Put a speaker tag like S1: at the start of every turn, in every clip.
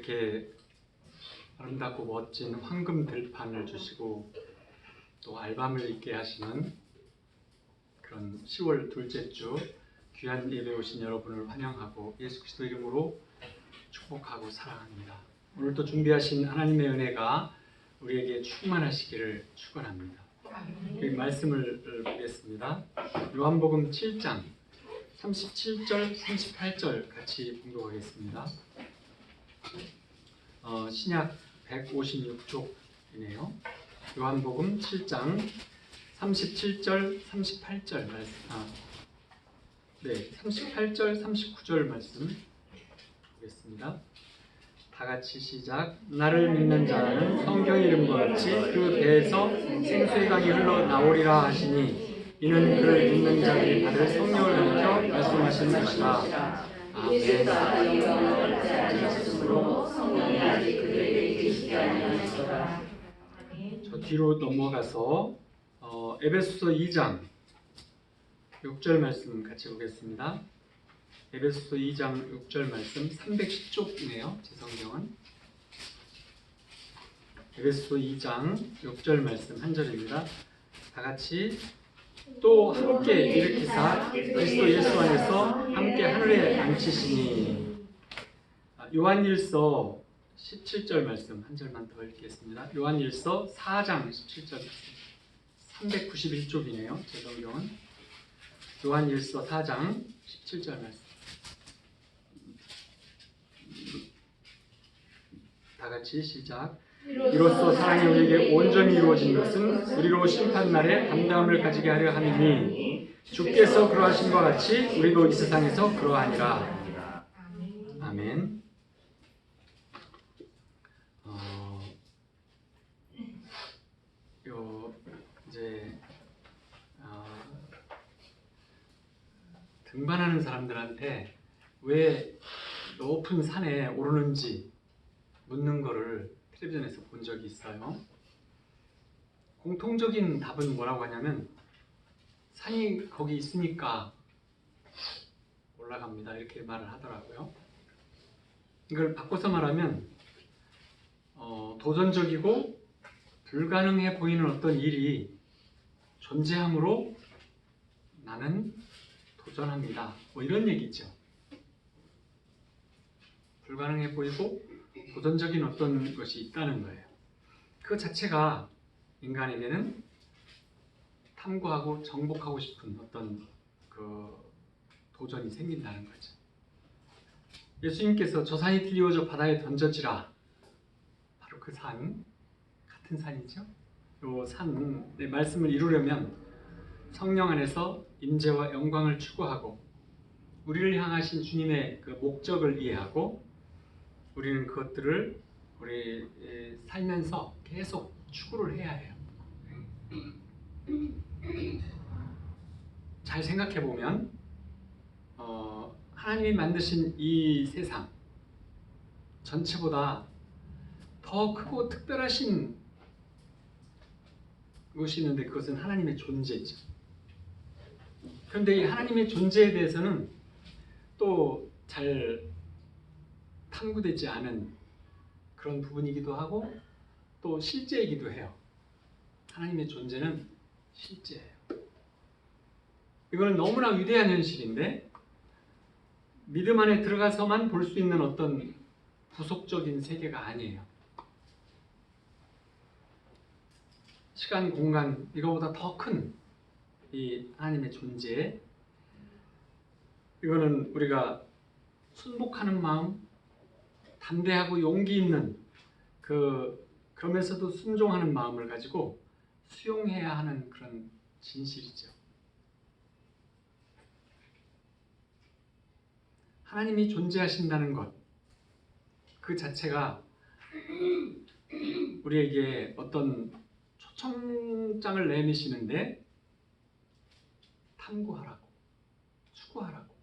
S1: 이렇게 아름답고 멋진 황금 들판을 주시고 또 알밤을 있게 하시는 그런 10월 둘째 주 귀한 예배 오신 여러분을 환영하고 예수 그리스도 이름으로 축복하고 사랑합니다. 오늘도 준비하신 하나님의 은혜가 우리에게 충만하시기를 축원합니다. 이 말씀을 보겠습니다. 요한복음 7장 37절, 38절 같이 봉독하겠습니다. 신약 156쪽이네요. 요한복음 7장 37절, 38절 말씀. 38절, 39절 말씀 보겠습니다. 다 같이 시작. 나를 믿는 자는 성경의 이름과 같이 그 배에서 생수의 강이 흘러나오리라 하시니 이는 그를 믿는 자들이 받을 성령을 가리켜 말씀하시는 것이라. 아멘. 저 뒤로 넘어가서 에베소서 2장 6절 말씀 같이 보겠습니다. 에베소서 2장 6절 말씀 310쪽이네요. 제 성경은 에베소서 2장 6절 말씀 한 절입니다. 다 같이 또 함께 일으키사 그리스도 예수 안에서 함께 하늘에 앉히시니. 요한일서 17절 말씀 한 절만 더 읽겠습니다. 요한일서 4장 17절 말씀 391쪽이네요. 제 성경은 요한일서 4장 17절 말씀 다 같이 시작. 이로써 사랑이 우리에게 온전히 이루어진 것은 우리로 심판날에 담대함을 가지게 하려 함이니 주께서 그러하신 것 같이 우리도 이 세상에서 그러하니라. 아멘. 이제 등반하는 사람들한테 왜 높은 산에 오르는지 묻는 거를 텔레비전에서 본 적이 있어요. 공통적인 답은 뭐라고 하냐면 산이 거기 있으니까 올라갑니다. 이렇게 말을 하더라고요. 이걸 바꿔서 말하면 도전적이고 불가능해 보이는 어떤 일이 존재함으로 나는 도전합니다. 뭐 이런 얘기죠. 불가능해 보이고 도전적인 어떤 것이 있다는 거예요. 그 자체가 인간에게는 탐구하고 정복하고 싶은 어떤 그 도전이 생긴다는 거죠. 예수님께서 저 산이 들이워져 바다에 던져지라. 바로 그 산, 같은 산이죠. 이 산의 말씀을 이루려면 성령 안에서 임재와 영광을 추구하고 우리를 향하신 주님의 그 목적을 이해하고 우리는 그것들을 우리 살면서 계속 추구를 해야 해요. 잘 생각해 보면 하나님이 만드신 이 세상 전체보다 더 크고 특별하신 것이 있는데 그것은 하나님의 존재죠. 그런데 이 하나님의 존재에 대해서는 또 잘 탐구되지 않은 그런 부분이기도 하고 또 실제이기도 해요. 하나님의 존재는 실제예요. 이거는 너무나 위대한 현실인데 믿음 안에 들어가서만 볼 수 있는 어떤 부속적인 세계가 아니에요. 시간, 공간 이거보다 더 큰 이 하나님의 존재, 이거는 우리가 순복하는 마음, 담대하고 용기 있는 그러면서도 순종하는 마음을 가지고 수용해야 하는 그런 진실이죠. 하나님이 존재하신다는 것, 그 자체가 우리에게 어떤 초청장을 내미시는데 탐구하라고, 추구하라고.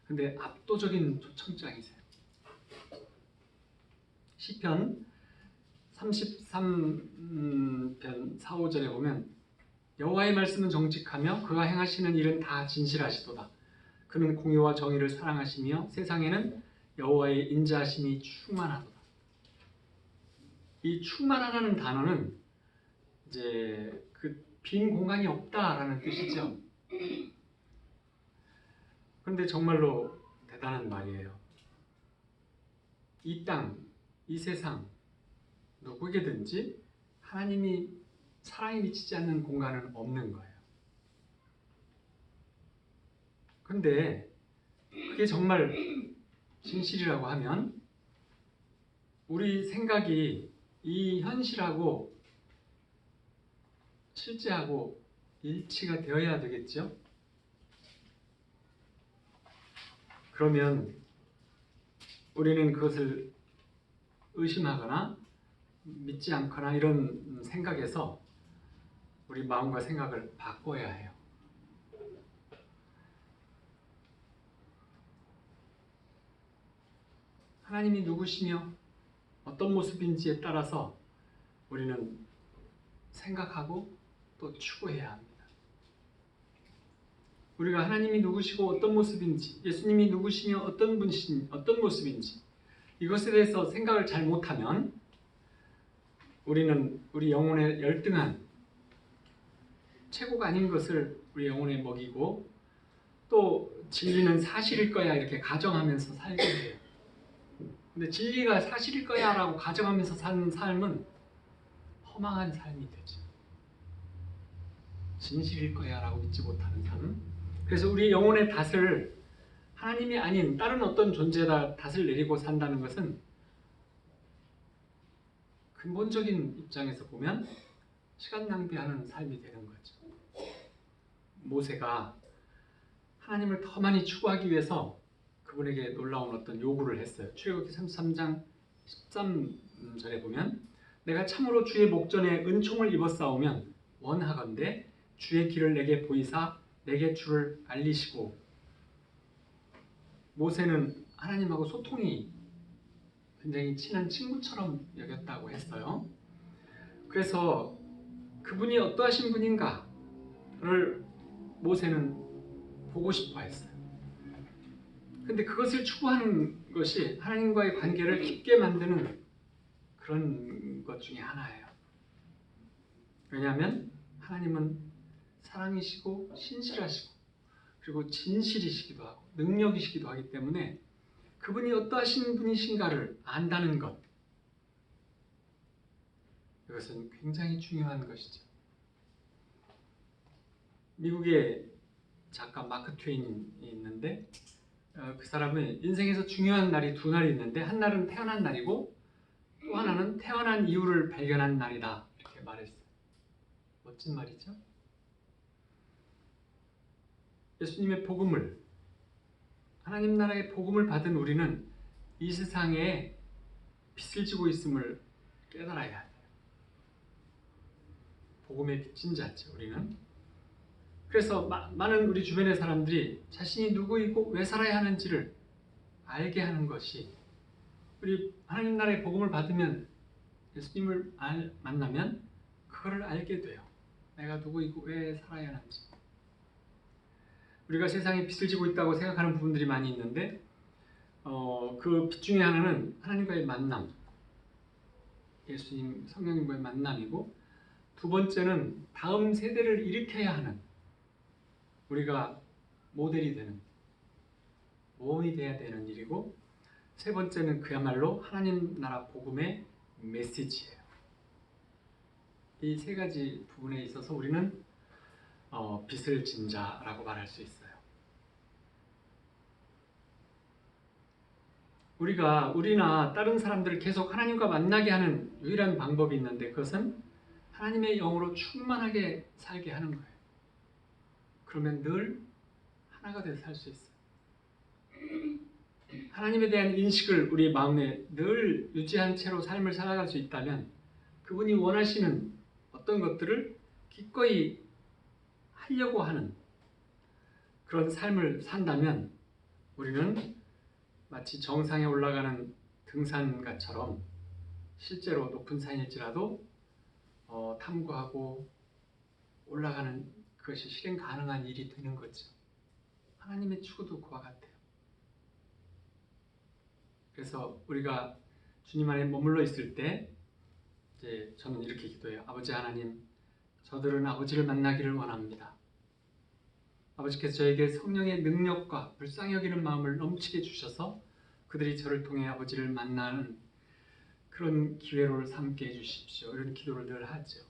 S1: 근데 압도적인 초청장이세요. 시편 33편 4, 5절에 보면 여호와의 말씀은 정직하며 그가 행하시는 일은 다 진실하시도다. 그는 공의와 정의를 사랑하시며 세상에는 여호와의 인자하심이 충만하도다. 이 충만하다는 단어는 이제 그 빈 공간이 없다라는 뜻이죠. 그런데 정말로 대단한 말이에요. 이 땅, 이 세상 누구에게든지 하나님이 사랑이 미치지 않는 공간은 없는 거예요. 근데 그게 정말 진실이라고 하면 우리 생각이 이 현실하고 실제하고 일치가 되어야 되겠죠? 그러면 우리는 그것을 의심하거나 믿지 않거나 이런 생각에서 우리 마음과 생각을 바꿔야 해요. 하나님이 누구시며 어떤 모습인지에 따라서 우리는 생각하고 또 추구해야 합니다. 우리가 하나님이 누구시고 어떤 모습인지, 예수님이 누구시며 어떤 분이신, 어떤 모습인지 이것에 대해서 생각을 잘 못하면 우리는 우리 영혼에 열등한 최고가 아닌 것을 우리 영혼에 먹이고 또 진리는 사실일 거야 이렇게 가정하면서 살게 돼요. 근데 진리가 사실일 거야 라고 가정하면서 사는 삶은 허망한 삶이 되죠. 진실일 거야 라고 믿지 못하는 삶. 그래서 우리 영혼의 닷을 하나님이 아닌 다른 어떤 존재에다 닷을 내리고 산다는 것은 근본적인 입장에서 보면 시간 낭비하는 삶이 되는 거죠. 모세가 하나님을 더 많이 추구하기 위해서 그분에게 놀라운 어떤 요구를 했어요. 출애굽기 33장 13절에 보면 내가 참으로 주의 목전에 은총을 입었사오면 원하건대 주의 길을 내게 보이사 내게 주를 알리시고. 모세는 하나님하고 소통이 굉장히 친한 친구처럼 여겼다고 했어요. 그래서 그분이 어떠하신 분인가를 모세는 보고 싶어 했어요. 근데 그것을 추구하는 것이 하나님과의 관계를 깊게 만드는 그런 것 중에 하나예요. 왜냐하면 하나님은 사랑이시고 신실하시고 그리고 진실이시기도 하고 능력이시기도 하기 때문에 그분이 어떠하신 분이신가를 안다는 것, 이것은 굉장히 중요한 것이죠. 미국의 작가 마크 트웨인이 있는데 그 사람은 인생에서 중요한 날이 두 날이 있는데 한 날은 태어난 날이고 또 하나는 태어난 이유를 발견한 날이다 이렇게 말했어요. 멋진 말이죠. 예수님의 복음을, 하나님 나라의 복음을 받은 우리는 이 세상에 빛을 지고 있음을 깨달아야 돼요. 복음의 빛인 자체 우리는. 그래서 많은 우리 주변의 사람들이 자신이 누구이고 왜 살아야 하는지를 알게 하는 것이, 우리 하나님 나라의 복음을 받으면 예수님을 만나면 그거를 알게 돼요. 내가 누구이고 왜 살아야 하는지. 우리가 세상에 빛을 지고 있다고 생각하는 부분들이 많이 있는데 그 빛 중에 하나는 하나님과의 만남, 예수님, 성령님과의 만남이고, 두 번째는 다음 세대를 일으켜야 하는, 우리가 모델이 되는, 모험이 돼야 되는 일이고, 세 번째는 그야말로 하나님 나라 복음의 메시지예요. 이 세 가지 부분에 있어서 우리는 빛을 진 자라고 말할 수 있어요. 우리나 다른 사람들을 계속 하나님과 만나게 하는 유일한 방법이 있는데 그것은 하나님의 영으로 충만하게 살게 하는 거예요. 그러면 늘 하나가 돼서 살 수 있어요. 하나님에 대한 인식을 우리 마음에 늘 유지한 채로 삶을 살아갈 수 있다면 그분이 원하시는 어떤 것들을 기꺼이 하려고 하는 그런 삶을 산다면 우리는 마치 정상에 올라가는 등산가처럼 실제로 높은 산일지라도 탐구하고 올라가는 그것이 실행 가능한 일이 되는 거죠. 하나님의 추구도 그와 같아요. 그래서 우리가 주님 안에 머물러 있을 때 이제 저는 이렇게 기도해요. 아버지 하나님, 저들은 아버지를 만나기를 원합니다. 아버지께서 저에게 성령의 능력과 불쌍히 여기는 마음을 넘치게 주셔서 그들이 저를 통해 아버지를 만나는 그런 기회로 삼게 해주십시오. 이런 기도를 늘 하죠.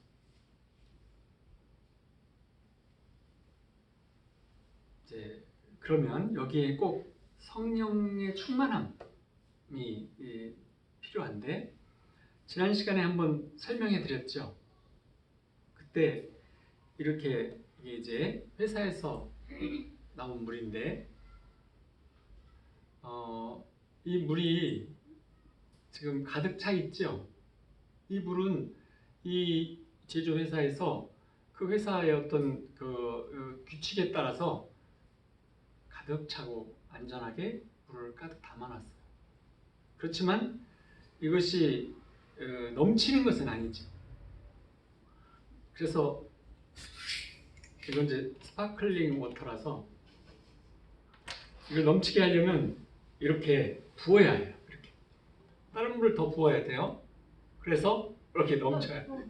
S1: 이제 그러면 여기에 꼭 성령의 충만함이 필요한데, 지난 시간에 한번 설명해 드렸죠. 그때 이렇게 이게 이제 회사에서 나온 물인데, 이 물이 지금 가득 차 있죠. 이 물은 이 제조 회사에서 그 회사의 어떤 그 규칙에 따라서 가득 차고 안전하게 물을 가득 담아놨어요. 그렇지만 이것이 넘치는 것은 아니죠. 그래서 이건 이제 스파클링 워터라서 이걸 넘치게 하려면 이렇게 부어야 해요. 이렇게 다른 물을 더 부어야 돼요. 그래서 이렇게 넘쳐요.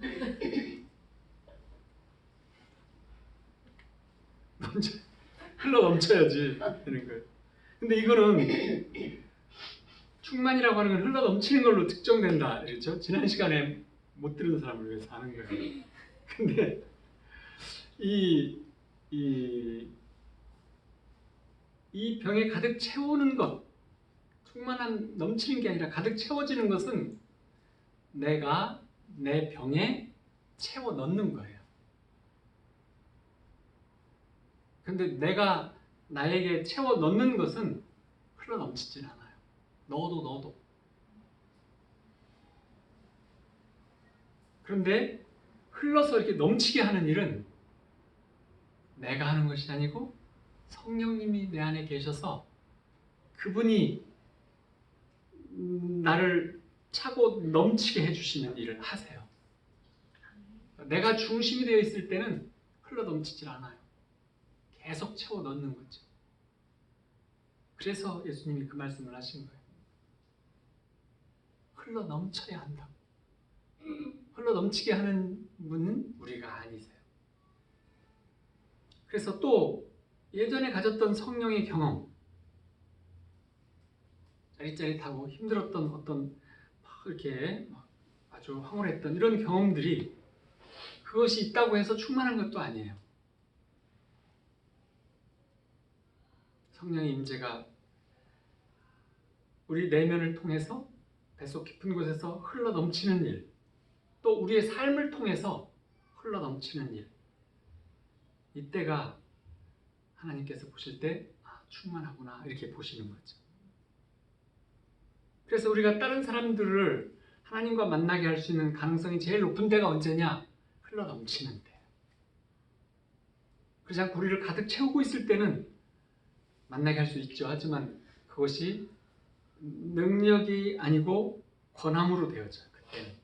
S1: 흘러 넘쳐야지 되는 거예요. 근데 이거는 충만이라고 하는 건 흘러 넘치는 걸로 특정된다, 그렇죠? 지난 시간에 못 들은 사람을 위해서 하는 거예요. 근데 이 병에 가득 채우는 것, 충만한 넘치는 게 아니라 가득 채워지는 것은 내가 내 병에 채워 넣는 거예요. 근데 내가 나에게 채워 넣는 것은 흘러 넘치진 않아요. 넣어도. 그런데 흘러서 이렇게 넘치게 하는 일은 내가 하는 것이 아니고 성령님이 내 안에 계셔서 그분이 나를 차고 넘치게 해주시는 일을 하세요. 내가 중심이 되어 있을 때는 흘러 넘치질 않아요. 계속 채워 넣는 거죠. 그래서 예수님이 그 말씀을 하신 거예요. 흘러 넘쳐야 한다. 흘러 넘치게 하는 분은 우리가 아니세요. 그래서 또 예전에 가졌던 성령의 경험, 짜릿짜릿하고 힘들었던 어떤 막 이렇게 아주 황홀했던 이런 경험들이 그것이 있다고 해서 충만한 것도 아니에요. 성령의 임재가 우리 내면을 통해서 뱃속 깊은 곳에서 흘러 넘치는 일, 또 우리의 삶을 통해서 흘러 넘치는 일, 이때가 하나님께서 보실 때 충만하구나 이렇게 보시는 거죠. 그래서 우리가 다른 사람들을 하나님과 만나게 할 수 있는 가능성이 제일 높은 때가 언제냐? 흘러 넘치는 때. 그렇지 않고 우리를 가득 채우고 있을 때는 만나게 할 수 있죠. 하지만 그것이 능력이 아니고 권함으로 되어져요. 그때는.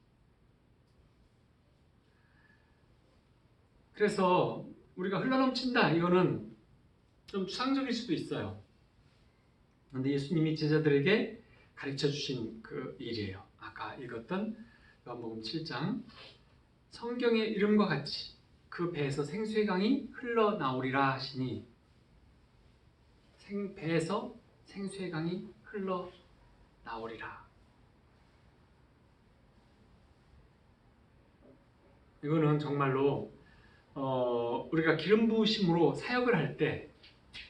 S1: 그래서 우리가 흘러넘친다, 이거는 좀 추상적일 수도 있어요. 그런데 예수님이 제자들에게 가르쳐 주신 그 일이에요. 아까 읽었던 요한복음 7장, 성경의 이름과 같이 그 배에서 생수의 강이 흘러나오리라 하시니, 배에서 생수의 강이 흘러나오리라. 이거는 정말로 우리가 기름 부으심으로 사역을 할 때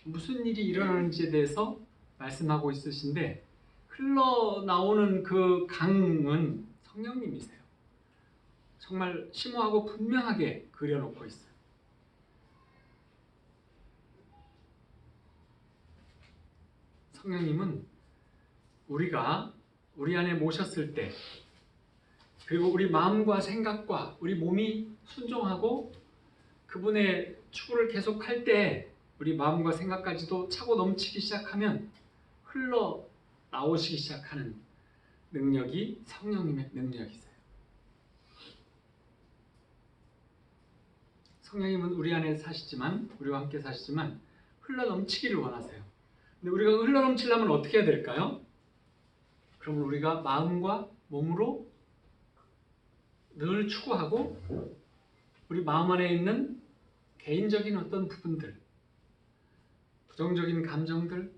S1: 무슨 일이 일어나는지에 대해서 말씀하고 있으신데, 흘러나오는 그 강은 성령님이세요. 정말 심오하고 분명하게 그려놓고 있어요. 성령님은 우리가 우리 안에 모셨을 때, 그리고 우리 마음과 생각과 우리 몸이 순종하고 그분의 추구를 계속할 때 우리 마음과 생각까지도 차고 넘치기 시작하면 흘러 나오시기 시작하는 능력이 성령님의 능력이세요. 성령님은 우리 안에 사시지만, 우리와 함께 사시지만 흘러 넘치기를 원하세요. 근데 우리가 흘러 넘치려면 어떻게 해야 될까요? 그러면 우리가 마음과 몸으로 늘 추구하고 우리 마음 안에 있는 개인적인 어떤 부분들, 부정적인 감정들,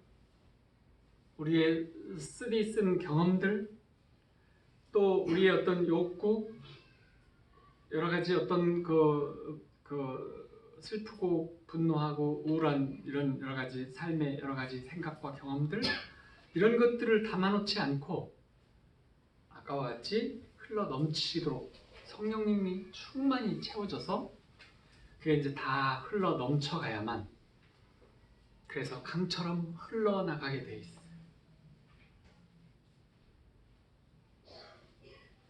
S1: 우리의 쓰디쓴 경험들, 또 우리의 어떤 욕구, 여러 가지 어떤 슬프고 분노하고 우울한 이런 여러 가지 삶의 여러 가지 생각과 경험들, 이런 것들을 담아놓지 않고 아까와 같이 흘러 넘치도록 성령님이 충만히 채워져서 그게 이제 다 흘러 넘쳐가야만, 그래서 강처럼 흘러나가게 돼 있어요.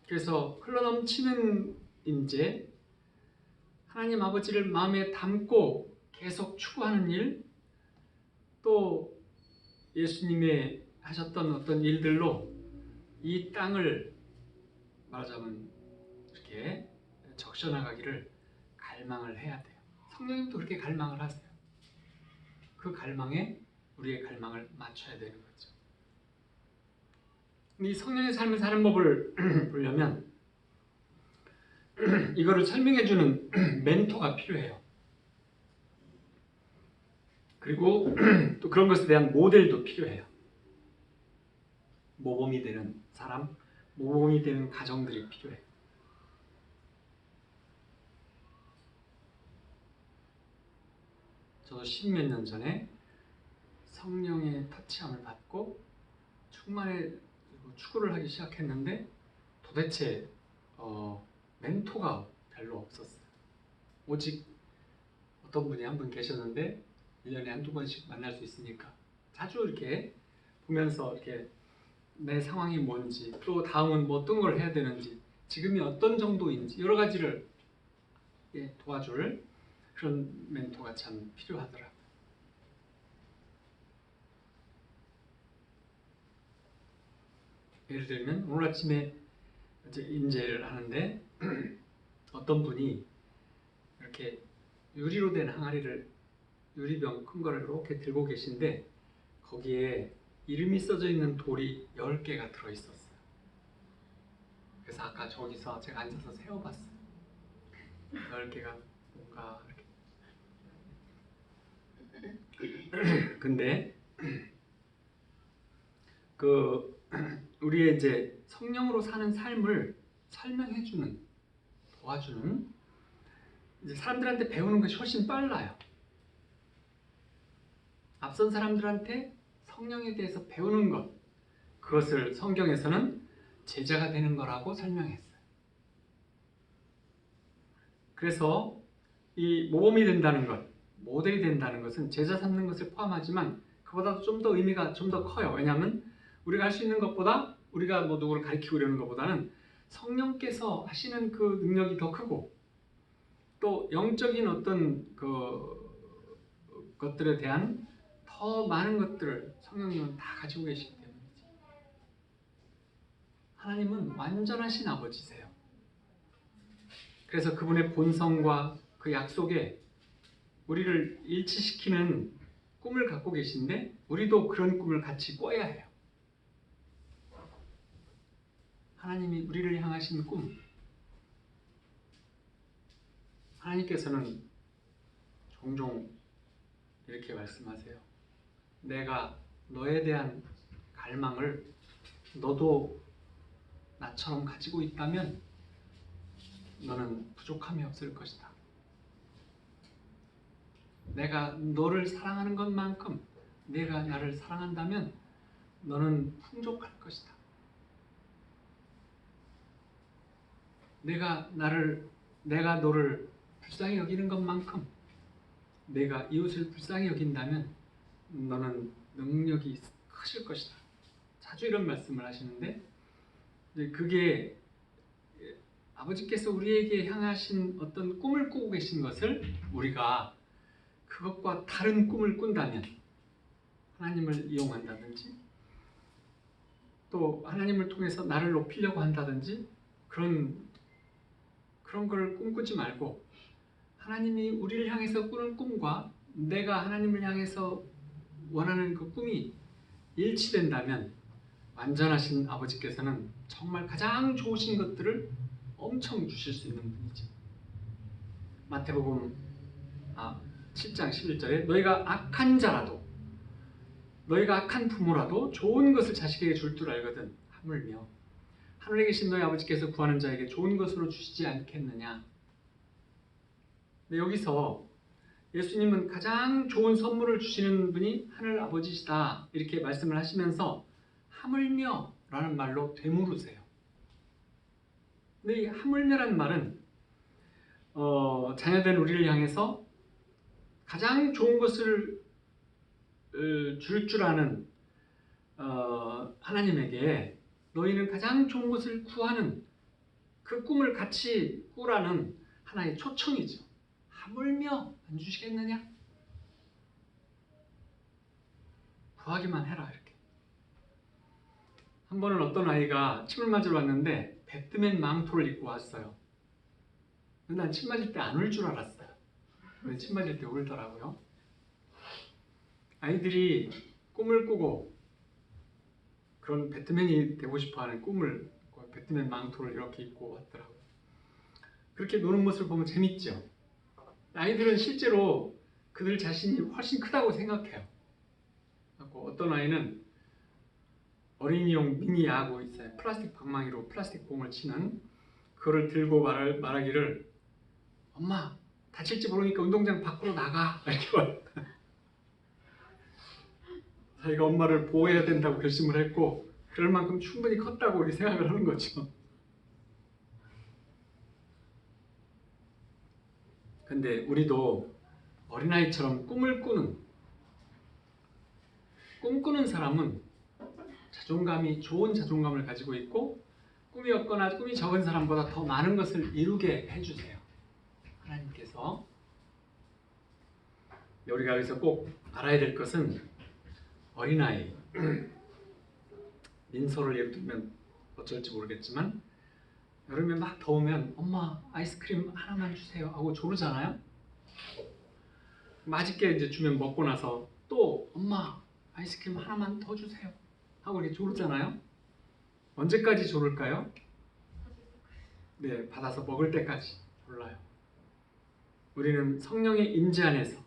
S1: 그래서 흘러넘치는 인재, 하나님 아버지를 마음에 담고 계속 추구하는 일, 또 예수님의 하셨던 어떤 일들로 이 땅을 말하자면 이렇게 적셔나가기를 갈망을 해야 돼요. 성령님도 그렇게 갈망을 하세요. 그 갈망에 우리의 갈망을 맞춰야 되는 거죠. 이 성령의 삶을 사는 법을 보려면 이거를 설명해주는 멘토가 필요해요. 그리고 또 그런 것에 대한 모델도 필요해요. 모범이 되는 사람, 모범이 되는 가정들이 필요해요. 저도 10몇 년 전에 성령의 터치함을 받고 충만의 추구를 하기 시작했는데 도대체 멘토가 별로 없었어요. 오직 어떤 분이 한 분 계셨는데 1년에 한두 번씩 만날 수 있으니까 자주 이렇게 보면서 이렇게 내 상황이 뭔지, 또 다음은 뭐 어떤 걸 해야 되는지, 지금이 어떤 정도인지 여러 가지를 도와줄 그런 멘토가 참 필요하더라고요. 예를 들면 오늘 아침에 이제 인재를 하는데 어떤 분이 이렇게 유리로 된 항아리를, 유리병 큰 거를 이렇게 들고 계신데 거기에 이름이 써져 있는 돌이 10개가 들어있었어요. 그래서 아까 저기서 제가 앉아서 세어봤어요. 10개가 뭔가 이렇게. 근데 우리의 이제 성령으로 사는 삶을 설명해주는, 도와주는, 이제 사람들한테 배우는 것이 훨씬 빨라요. 앞선 사람들한테 성령에 대해서 배우는 것, 그것을 성경에서는 제자가 되는 거라고 설명했어요. 그래서 이 모범이 된다는 것, 모델이 된다는 것은 제자 삼는 것을 포함하지만 그보다도 좀 더 의미가 좀 더 커요. 왜냐하면 우리가 할 수 있는 것보다, 우리가 뭐 누구를 가르치고 이러는 것보다는 성령께서 하시는 그 능력이 더 크고, 또 영적인 어떤 것들에 대한 더 많은 것들을 성령님은 다 가지고 계시기 때문이지. 하나님은 완전하신 아버지세요. 그래서 그분의 본성과 그 약속에 우리를 일치시키는 꿈을 갖고 계신데 우리도 그런 꿈을 같이 꿔야 해요. 하나님이 우리를 향하신 꿈, 하나님께서는 종종 이렇게 말씀하세요. 내가 너에 대한 갈망을 너도 나처럼 가지고 있다면 너는 부족함이 없을 것이다. 내가 너를 사랑하는 것만큼 내가 나를 사랑한다면 너는 풍족할 것이다. 내가 너를 불쌍히 여기는 것만큼 내가 이웃을 불쌍히 여긴다면 너는 능력이 크실 것이다. 자주 이런 말씀을 하시는데, 그게 아버지께서 우리에게 향하신 어떤 꿈을 꾸고 계신 것을 우리가 그것과 다른 꿈을 꾼다면, 하나님을 이용한다든지 또 하나님을 통해서 나를 높이려고 한다든지 그런 걸 꿈꾸지 말고, 하나님이 우리를 향해서 꾸는 꿈과 내가 하나님을 향해서 원하는 그 꿈이 일치된다면 완전하신 아버지께서는 정말 가장 좋으신 것들을 엄청 주실 수 있는 분이죠. 마태복음 7장 11절에 너희가 악한 자라도 너희가 악한 부모라도 좋은 것을 자식에게 줄 줄 알거든 하물며 하늘에 계신 너희 아버지께서 구하는 자에게 좋은 것으로 주시지 않겠느냐. 근데 여기서 예수님은 가장 좋은 선물을 주시는 분이 하늘 아버지시다 이렇게 말씀을 하시면서 하물며 라는 말로 되물으세요. 근데 이 하물며라는 말은 자녀된 우리를 향해서 가장 좋은 것을 줄 아는 하나님에게 너희는 가장 좋은 것을 구하는 그 꿈을 같이 꾸라는 하나의 초청이죠. 하물며 안 주시겠느냐? 구하기만 해라 이렇게. 한 번은 어떤 아이가 침을 맞으러 왔는데 배트맨 망토를 입고 왔어요. 난 침 맞을 때 안 울 줄 알았어요. 근데 침 맞을 때 울더라고요. 아이들이 꿈을 꾸고 그런 배트맨이 되고 싶어하는 꿈을 배트맨 망토를 이렇게 입고 왔더라고요. 그렇게 노는 모습을 보면 재밌죠. 아이들은 실제로 그들 자신이 훨씬 크다고 생각해요. 어떤 아이는 어린이용 미니 야구 있어요. 플라스틱 방망이로 플라스틱 공을 치는 그거를 들고 말하기를 엄마 다칠지 모르니까 운동장 밖으로 나가 이렇게 말해요. 자기가 엄마를 보호해야 된다고 결심을 했고 그럴 만큼 충분히 컸다고 우리 생각을 하는 거죠. 근데 우리도 어린아이처럼 꿈을 꾸는 사람은 좋은 자존감을 가지고 있고 꿈이 없거나 꿈이 적은 사람보다 더 많은 것을 이루게 해주세요. 하나님께서. 우리가 여기서 꼭 알아야 될 것은 어린아이 민서를 예를 들면 어쩔지 모르겠지만 여름에 막 더우면 엄마 아이스크림 하나만 주세요 하고 조르잖아요. 맛있게 이제 주면 먹고 나서 또 엄마 아이스크림 하나만 더 주세요 하고 이렇게 조르잖아요. 언제까지 조를까요? 네, 받아서 먹을 때까지 졸라요. 우리는 성령의 임재 안에서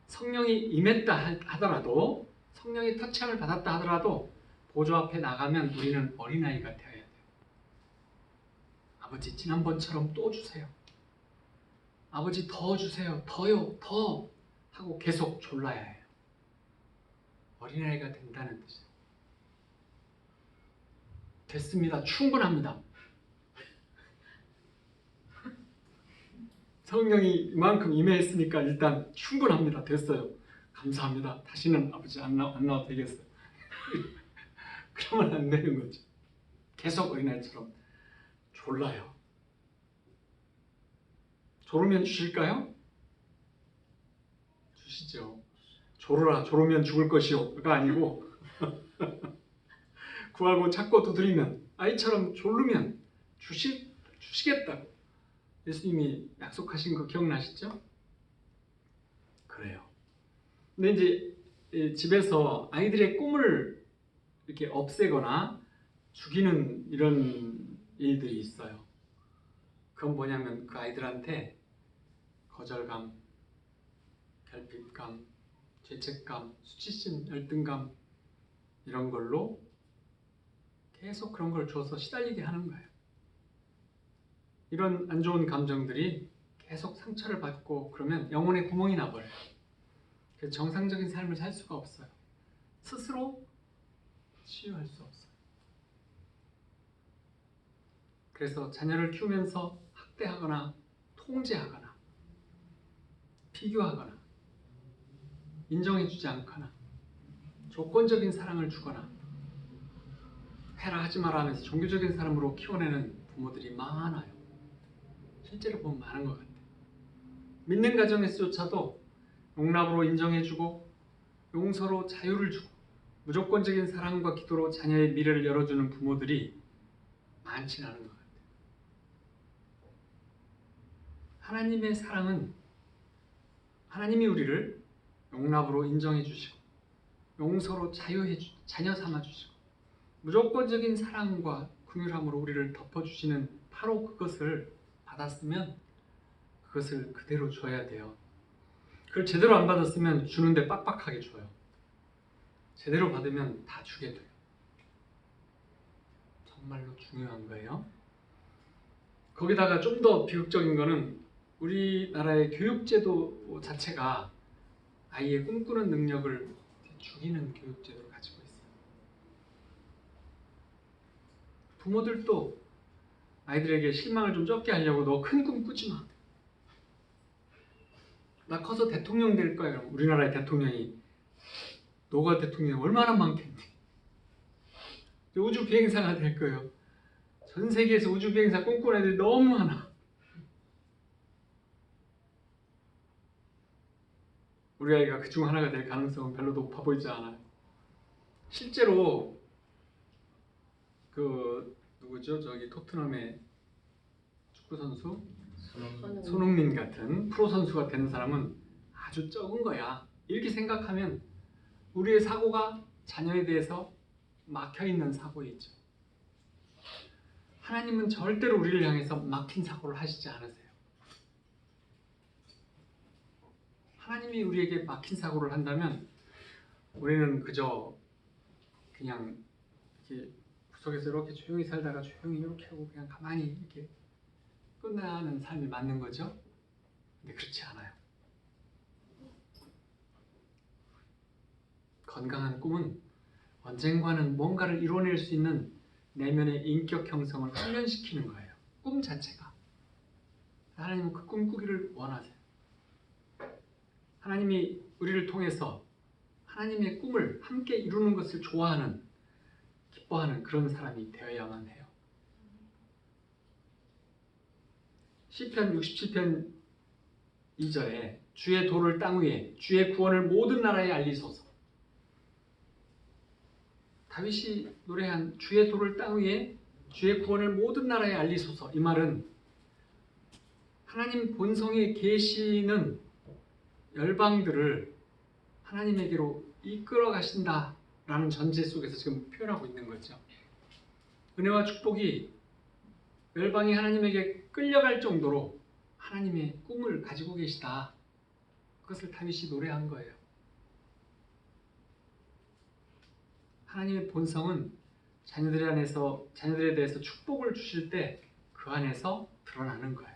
S1: 성령이 임했다 하더라도 성령의 터치함을 받았다 하더라도 보좌 앞에 나가면 우리는 어린아이가 되어야 돼요. 아버지 지난번처럼 또 주세요. 아버지 더 주세요. 더요. 더 하고 계속 졸라야 해요. 어린아이가 된다는 뜻이에요. 됐습니다. 충분합니다. 성령이 이만큼 임했으니까 일단 충분합니다. 됐어요. 감사합니다. 다시는 아버지 안 나와도 되겠어요. 그러면 안 되는 거죠. 계속 어린아이처럼 졸라요. 졸으면 주실까요? 주시죠. 졸으라 조르면 죽을 것이요가 아니고 구하고 찾고 두드리면 아이처럼 졸르면 주시겠다고 예수님이 약속하신 거 기억나시죠? 그래요. 근데 이제 집에서 아이들의 꿈을 이렇게 없애거나 죽이는 이런 일들이 있어요. 그건 뭐냐면 그 아이들한테 거절감, 결핍감, 죄책감, 수치심, 열등감 이런 걸로 계속 그런 걸 줘서 시달리게 하는 거예요. 이런 안 좋은 감정들이 계속 상처를 받고 그러면 영혼에 구멍이 나버려요. 그래서 정상적인 삶을 살 수가 없어요. 스스로 치유할 수 없어요. 그래서 자녀를 키우면서 학대하거나 통제하거나 비교하거나 인정해주지 않거나 조건적인 사랑을 주거나 해라 하지 마라 하면서 종교적인 사람으로 키워내는 부모들이 많아요. 실제로 보면 많은 것 같아요. 믿는 가정에서조차도 용납으로 인정해주고 용서로 자유를 주고 무조건적인 사랑과 기도로 자녀의 미래를 열어주는 부모들이 많지는 않은 것 같아요. 하나님의 사랑은 하나님이 우리를 용납으로 인정해 주시고 용서로 자녀 삼아 주시고 무조건적인 사랑과 긍휼함으로 우리를 덮어주시는 바로 그것을 받았으면 그것을 그대로 줘야 돼요. 그걸 제대로 안 받았으면 주는데 빡빡하게 줘요. 제대로 받으면 다 주게 돼요. 정말로 중요한 거예요. 거기다가 좀 더 비극적인 거는 우리나라의 교육제도 자체가 아이의 꿈꾸는 능력을 죽이는 교육제도를 가지고 있어요. 부모들도 아이들에게 실망을 좀 적게 하려고 너 큰 꿈 꾸지 마. 나 커서 대통령 될 거야. 우리나라의 대통령이 너가 대통령 얼마나 많겠니? 우주 비행사가 될 거예요. 전 세계에서 우주 비행사 꿈꾸는 애들이 너무 많아. 우리 아이가 그중 하나가 될 가능성은 별로 높아 보이지 않아요. 실제로 그 누구죠? 저기 토트넘의 축구 선수 손흥민 같은 프로 선수가 되는 사람은 아주 적은 거야. 이렇게 생각하면 우리의 사고가 자녀에 대해서 막혀 있는 사고이죠. 하나님은 절대로 우리를 향해서 막힌 사고를 하시지 않으세요. 하나님이 우리에게 막힌 사고를 한다면 우리는 그저 그냥 이렇게 구석에서 이렇게 조용히 살다가 조용히 이렇게 하고 그냥 가만히 이렇게 끝나는 삶이 맞는 거죠. 근데 그렇지 않아요. 건강한 꿈은 언젠가는 뭔가를 이뤄낼 수 있는 내면의 인격 형성을 훈련시키는 거예요. 꿈 자체가. 하나님은 그 꿈 꾸기를 원하세요. 하나님이 우리를 통해서 하나님의 꿈을 함께 이루는 것을 좋아하는, 기뻐하는 그런 사람이 되어야만 해요. 시편 67편 2절에 주의 도를 땅 위에, 주의 구원을 모든 나라에 알리소서. 다윗이 노래한 주의 도를 땅 위에, 주의 구원을 모든 나라에 알리소서. 이 말은 하나님 본성에 계시는 열방들을 하나님에게로 이끌어 가신다라는 전제 속에서 지금 표현하고 있는 거죠. 은혜와 축복이 열방이 하나님에게 끌려갈 정도로 하나님의 꿈을 가지고 계시다. 그것을 다윗이 노래한 거예요. 하나님의 본성은 자녀들에 대해서 축복을 주실 때 그 안에서 드러나는 거예요.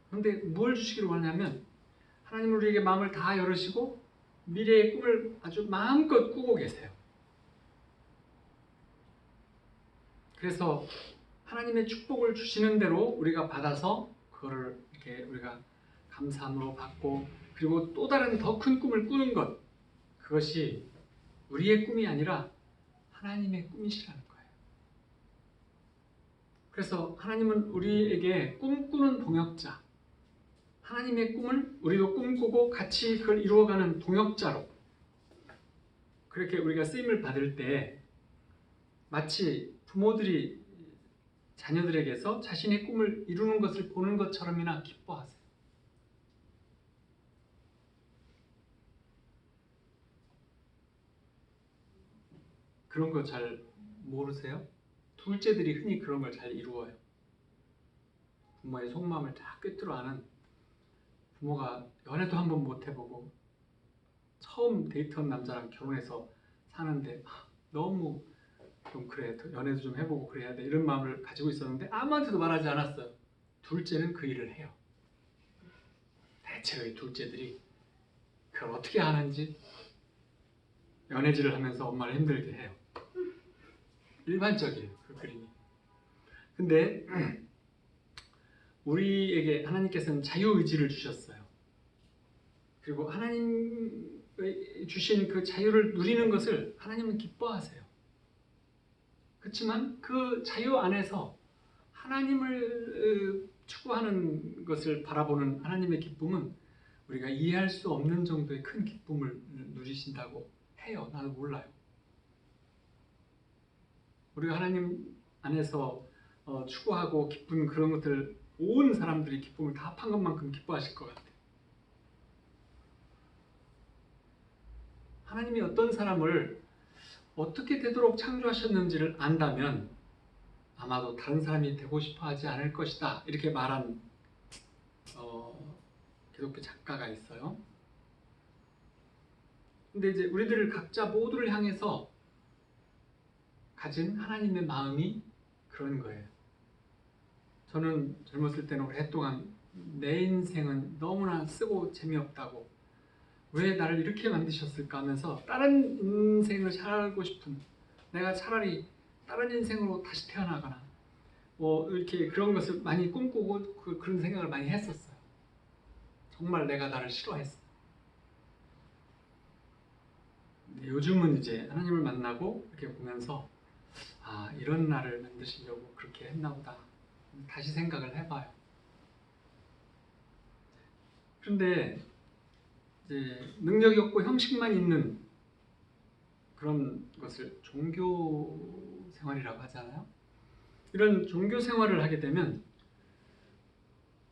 S1: 그런데 뭘 주시기를 원하냐면 하나님은 우리에게 마음을 다 열으시고 미래의 꿈을 아주 마음껏 꾸고 계세요. 그래서 하나님의 축복을 주시는 대로 우리가 받아서 그거를 이렇게 우리가 감사함으로 받고, 그리고 또 다른 더 큰 꿈을 꾸는 것, 그것이 우리의 꿈이 아니라 하나님의 꿈이시라는 거예요. 그래서 하나님은 우리에게 꿈꾸는 동역자, 하나님의 꿈을 우리도 꿈꾸고 같이 그걸 이루어가는 동역자로, 그렇게 우리가 쓰임을 받을 때 마치 부모들이 자녀들에게서 자신의 꿈을 이루는 것을 보는 것처럼이나 기뻐하세요. 그런 거 잘 모르세요? 둘째들이 흔히 그런 걸 잘 이루어요. 부모의 속마음을 다 꿰뚫어 아는, 부모가 연애도 한번 못 해보고 처음 데이트한 남자랑 결혼해서 사는데 너무 좀 그래, 연애도 좀 해보고 그래야 돼, 이런 마음을 가지고 있었는데 아무한테도 말하지 않았어요. 둘째는 그 일을 해요. 대체로 이 둘째들이 그걸 어떻게 하는지 연애질을 하면서 엄마를 힘들게 해요. 일반적이에요, 그 그림이. 근데 우리에게 하나님께서는 자유의지를 주셨어요. 그리고 하나님 주신 그 자유를 누리는 것을 하나님은 기뻐하세요. 그렇지만 그 자유 안에서 하나님을 추구하는 것을 바라보는 하나님의 기쁨은 우리가 이해할 수 없는 정도의 큰 기쁨을 누리신다고 해요. 나도 몰라요. 우리가 하나님 안에서 추구하고 기쁜 그런 것들, 온 사람들이 기쁨을 다 합한 것만큼 기뻐하실 것 같아요. 하나님이 어떤 사람을 어떻게 되도록 창조하셨는지를 안다면 아마도 다른 사람이 되고 싶어 하지 않을 것이다. 이렇게 말한 기독교 작가가 있어요. 근데 이제 우리들을 각자 모두를 향해서 가진 하나님의 마음이 그런 거예요. 저는 젊었을 때는 오랫동안 내 인생은 너무나 쓰고 재미없다고, 왜 나를 이렇게 만드셨을까 하면서 다른 인생을 살고 싶은, 내가 차라리 다른 인생으로 다시 태어나거나 뭐 이렇게 그런 것을 많이 꿈꾸고 그런 생각을 많이 했었어요. 정말 내가 나를 싫어했어요. 요즘은 이제 하나님을 만나고 이렇게 보면서 이런 나를 만드시려고 그렇게 했나 보다 다시 생각을 해봐요. 그런데 이제 능력이 없고 형식만 있는 그런 것을 종교 생활이라고 하잖아요. 이런 종교 생활을 하게 되면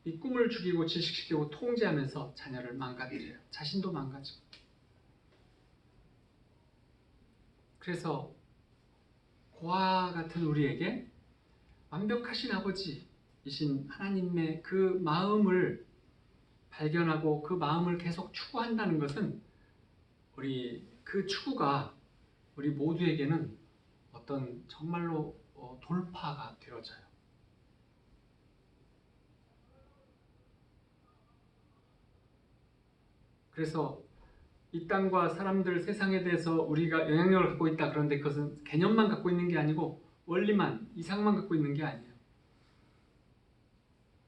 S1: 이 꿈을 죽이고 질식시키고 통제하면서 자녀를 망가뜨려요. 자신도 망가지고. 그래서 고아 같은 우리에게 완벽하신 아버지이신 하나님의 그 마음을 발견하고 그 마음을 계속 추구한다는 것은 우리 그 추구가 우리 모두에게는 어떤 정말로 돌파가 되어져요. 그래서 이 땅과 사람들, 세상에 대해서 우리가 영향력을 갖고 있다. 그런데 그것은 개념만 갖고 있는 게 아니고 원리만, 이상만 갖고 있는 게 아니에요.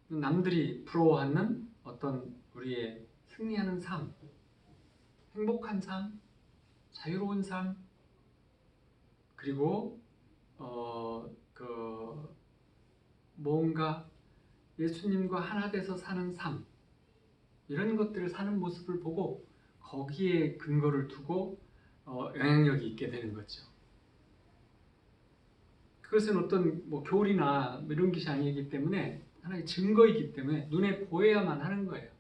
S1: 남들이 부러워하는 어떤 우리의 승리하는 삶, 행복한 삶, 자유로운 삶, 그리고 뭔가 예수님과 하나 돼서 사는 삶, 이런 것들을 사는 모습을 보고 거기에 근거를 두고 영향력이 있게 되는 거죠. 그것은 어떤 교리나 이런 것이 아니기 때문에 하나의 증거이기 때문에 눈에 보여야만 하는 거예요.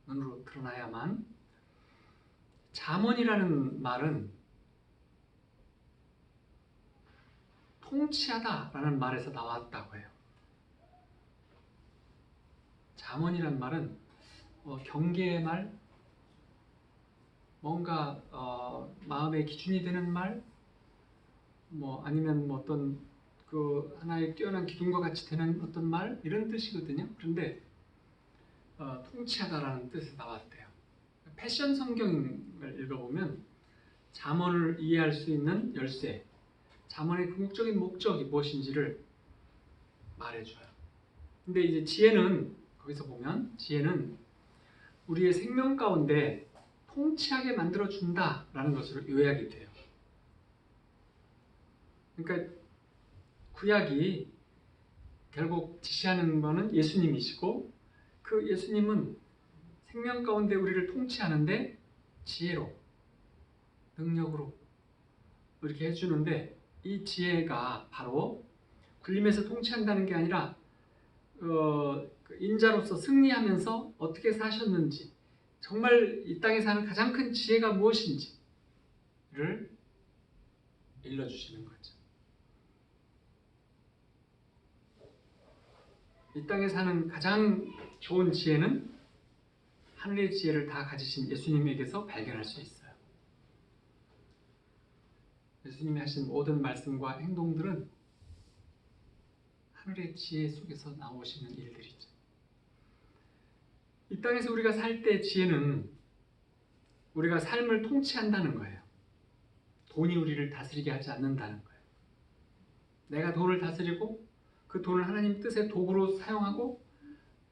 S1: 눈으로 드러나야만. 잠언이라는 말은 통치하다라는 말에서 나왔다고 해요. 잠언이라는 말은 경계의 말, 뭔가 마음의 기준이 되는 말, 아니면 어떤 그 하나의 뛰어난 기둥과 같이 되는 어떤 말, 이런 뜻이거든요. 그런데 통치하다라는 뜻이 나왔대요. 패션 성경을 읽어보면 잠언을 이해할 수 있는 열쇠, 잠언의 궁극적인 목적이 무엇인지를 말해줘요. 근데 이제 지혜는, 거기서 보면 지혜는 우리의 생명 가운데 통치하게 만들어준다라는 것으로 요약이 돼요. 그러니까 구약이 결국 지시하는 것은 예수님이시고, 그 예수님은 생명 가운데 우리를 통치하는데 지혜로, 능력으로 이렇게 해주는데, 이 지혜가 바로 군림에서 통치한다는 게 아니라 인자로서 승리하면서 어떻게 사셨는지, 정말 이 땅에 사는 가장 큰 지혜가 무엇인지를 일러주시는 거죠. 이 땅에 사는 가장 좋은 지혜는 하늘의 지혜를 다 가지신 예수님에게서 발견할 수 있어요. 예수님이 하신 모든 말씀과 행동들은 하늘의 지혜 속에서 나오시는 일들이죠. 이 땅에서 우리가 살 때 지혜는 우리가 삶을 통치한다는 거예요. 돈이 우리를 다스리게 하지 않는다는 거예요. 내가 돈을 다스리고 그 돈을 하나님 뜻의 도구로 사용하고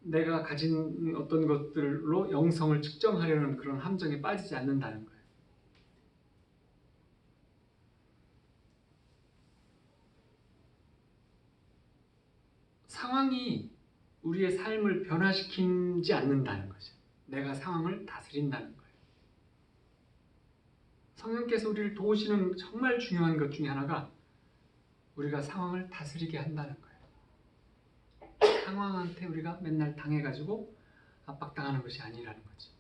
S1: 내가 가진 어떤 것들로 영성을 측정하려는 그런 함정에 빠지지 않는다는 거예요. 상황이 우리의 삶을 변화시키지 않는다는 거죠. 내가 상황을 다스린다는 거예요. 성령께서 우리를 도우시는 정말 중요한 것 중에 하나가 우리가 상황을 다스리게 한다는 거예요. 상황한테 우리가 맨날 당해가지고 압박당하는 것이 아니라는 거죠.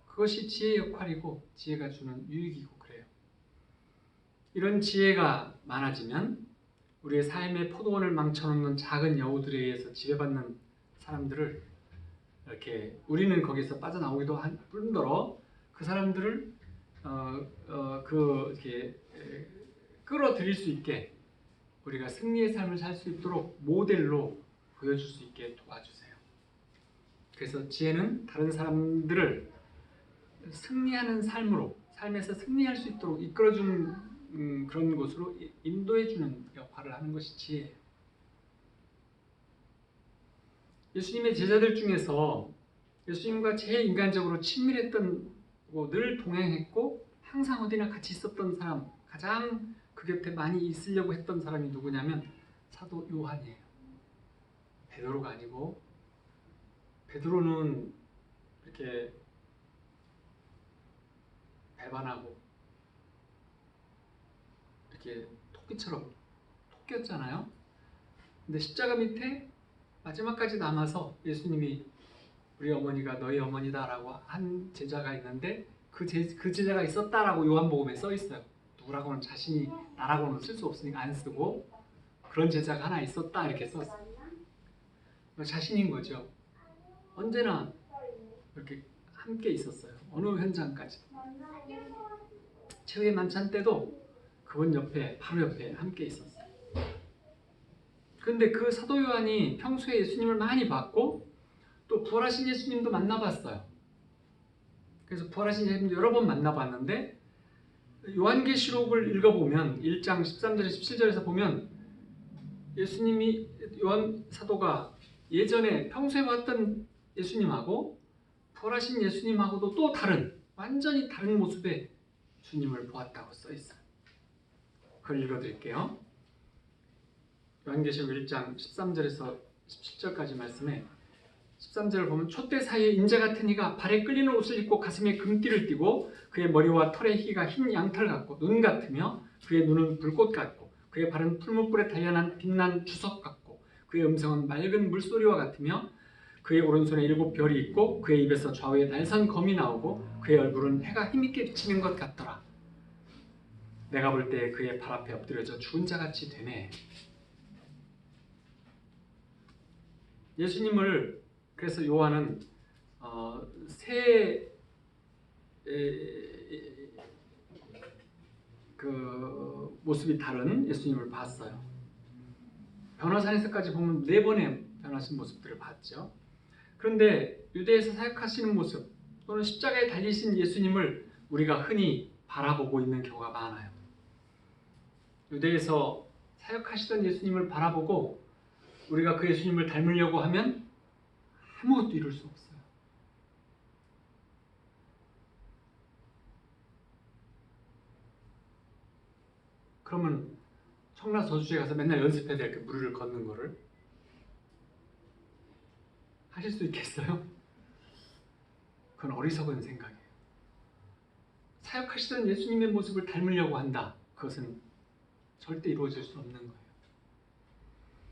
S1: 그것이 지혜의 역할이고 지혜가 주는 유익이고 그래요. 이런 지혜가 많아지면 우리의 삶의 포도원을 망쳐놓는 작은 여우들에 의해서 지배받는 사람들을 이렇게 우리는 거기서 빠져나오기도 한 뿐더러 그 사람들을 이렇게 끌어들일 수 있게 우리가 승리의 삶을 살 수 있도록 모델로 보여줄 수 있게 도와주세요. 그래서 지혜는 다른 사람들을 승리하는 삶으로, 삶에서 승리할 수 있도록 이끌어주는 그런 곳으로 인도해주는 역할을 하는 것이 지혜예요. 예수님의 제자들 중에서 예수님과 제일 인간적으로 친밀했던, 늘 동행했고 항상 어디나 같이 있었던 사람, 가장 그 곁에 많이 있으려고 했던 사람이 누구냐면 사도 요한이에요. 베드로가 아니고, 베드로는 이렇게 배반하고 이렇게 토끼처럼 토끼였잖아요. 근데 십자가 밑에 마지막까지 남아서 예수님이 우리 어머니가 너희 어머니다라고 한 제자가 있는데 그 제자가 있었다라고 요한복음에 써 있어요. 누구라고는 자신이 나라고는 쓸 수 없으니까 안 쓰고 그런 제자가 하나 있었다 이렇게 썼어요. 자신인 거죠. 언제나 이렇게 함께 있었어요. 어느 현장까지. 최후의 만찬 때도 그분 옆에, 바로 옆에 함께 있었어요. 그런데 그 사도 요한이 평소에 예수님을 많이 봤고 또 부활하신 예수님도 만나봤어요. 그래서 부활하신 예수님도 여러 번 만나봤는데 요한계시록을 읽어보면 1장 13절에 17절에서 보면 예수님이 요한 사도가 예전에 평소에 봤던 예수님하고 부활하신 예수님하고도 또 다른 완전히 다른 모습의 주님을 보았다고 써 있어요. 그걸 읽어드릴게요. 요한계시록 1장 13절에서 17절까지 말씀에 13절을 보면 촛대 사이에 인자 같은 이가 발에 끌리는 옷을 입고 가슴에 금띠를 띠고 그의 머리와 털의 희가 흰 양털 같고 눈 같으며 그의 눈은 불꽃 같고 그의 발은 풀무불에 단련한 빛난 주석 같고 그의 음성은 맑은 물소리와 같으며 그의 오른손에 7 별이 있고 그의 입에서 좌우에 날선 검이 나오고 그의 얼굴은 해가 힘있게 비치는 것 같더라. 내가 볼 때 그의 발 앞에 엎드려져 죽은 자같이 되네. 예수님을 그래서 요한은 새 그 모습이 다른 예수님을 봤어요. 변화산에서까지 보면 4번의 변하신 모습들을 봤죠. 그런데 유대에서 사역하시는 모습 또는 십자가에 달리신 예수님을 우리가 흔히 바라보고 있는 경우가 많아요. 유대에서 사역하시던 예수님을 바라보고 우리가 그 예수님을 닮으려고 하면 아무것도 이룰 수 없어요. 그러면 청라 저수지에 가서 맨날 연습해야 될 그 무리를 걷는 거를 하실 수 있겠어요? 그건 어리석은 생각이에요. 사역하시던 예수님의 모습을 닮으려고 한다. 그것은 절대 이루어질 수 없는 거예요.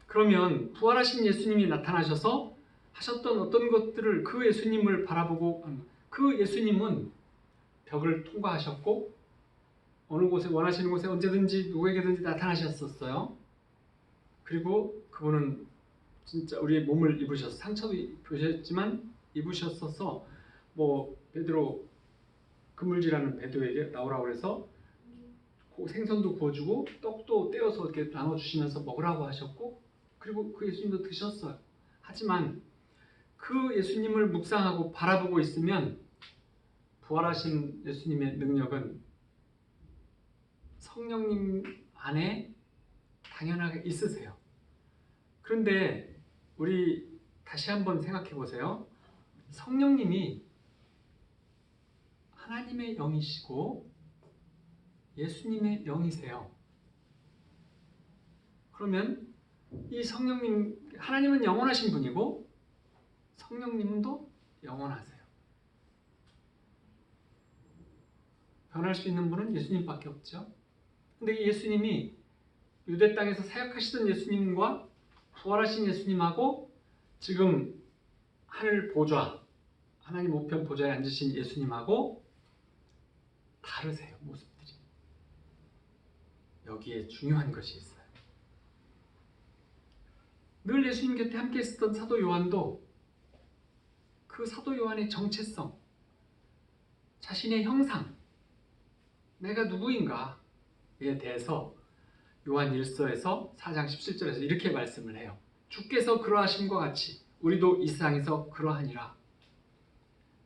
S1: 그러면 부활하신 예수님이 나타나셔서 하셨던 어떤 것들을 그 예수님을 바라보고 그 예수님은 벽을 통과하셨고 어느 곳에 원하시는 곳에 언제든지 누구에게든지 나타나셨었어요. 그리고 그분은 진짜 우리의 몸을 입으셔서 상처도 입으셨지만 입으셨어서 뭐 베드로 그물질하는 베드로에게 나오라고 해서 생선도 구워주고 떡도 떼어서 이렇게 나눠주시면서 먹으라고 하셨고 그리고 그 예수님도 드셨어요. 하지만 그 예수님을 묵상하고 바라보고 있으면 부활하신 예수님의 능력은 성령님 안에 당연하게 있으세요. 그런데 우리 다시 한번 생각해 보세요. 성령님이 하나님의 영이시고 예수님의 영이세요. 그러면 이 성령님, 하나님은 영원하신 분이고 성령님도 영원하세요. 변할 수 있는 분은 예수님밖에 없죠. 근데 이 예수님이 유대 땅에서 사역하시던 예수님과 부활하신 예수님하고 지금 하늘 보좌, 하나님 우편 보좌에 앉으신 예수님하고 다르세요, 모습들이. 여기에 중요한 것이 있어요. 늘 예수님 곁에 함께 있었던 사도 요한도 그 사도 요한의 정체성, 자신의 형상, 내가 누구인가에 대해서 요한 1서에서 4장 17절에서 이렇게 말씀을 해요. 주께서 그러하심과 같이 우리도 이 세상에서 그러하니라.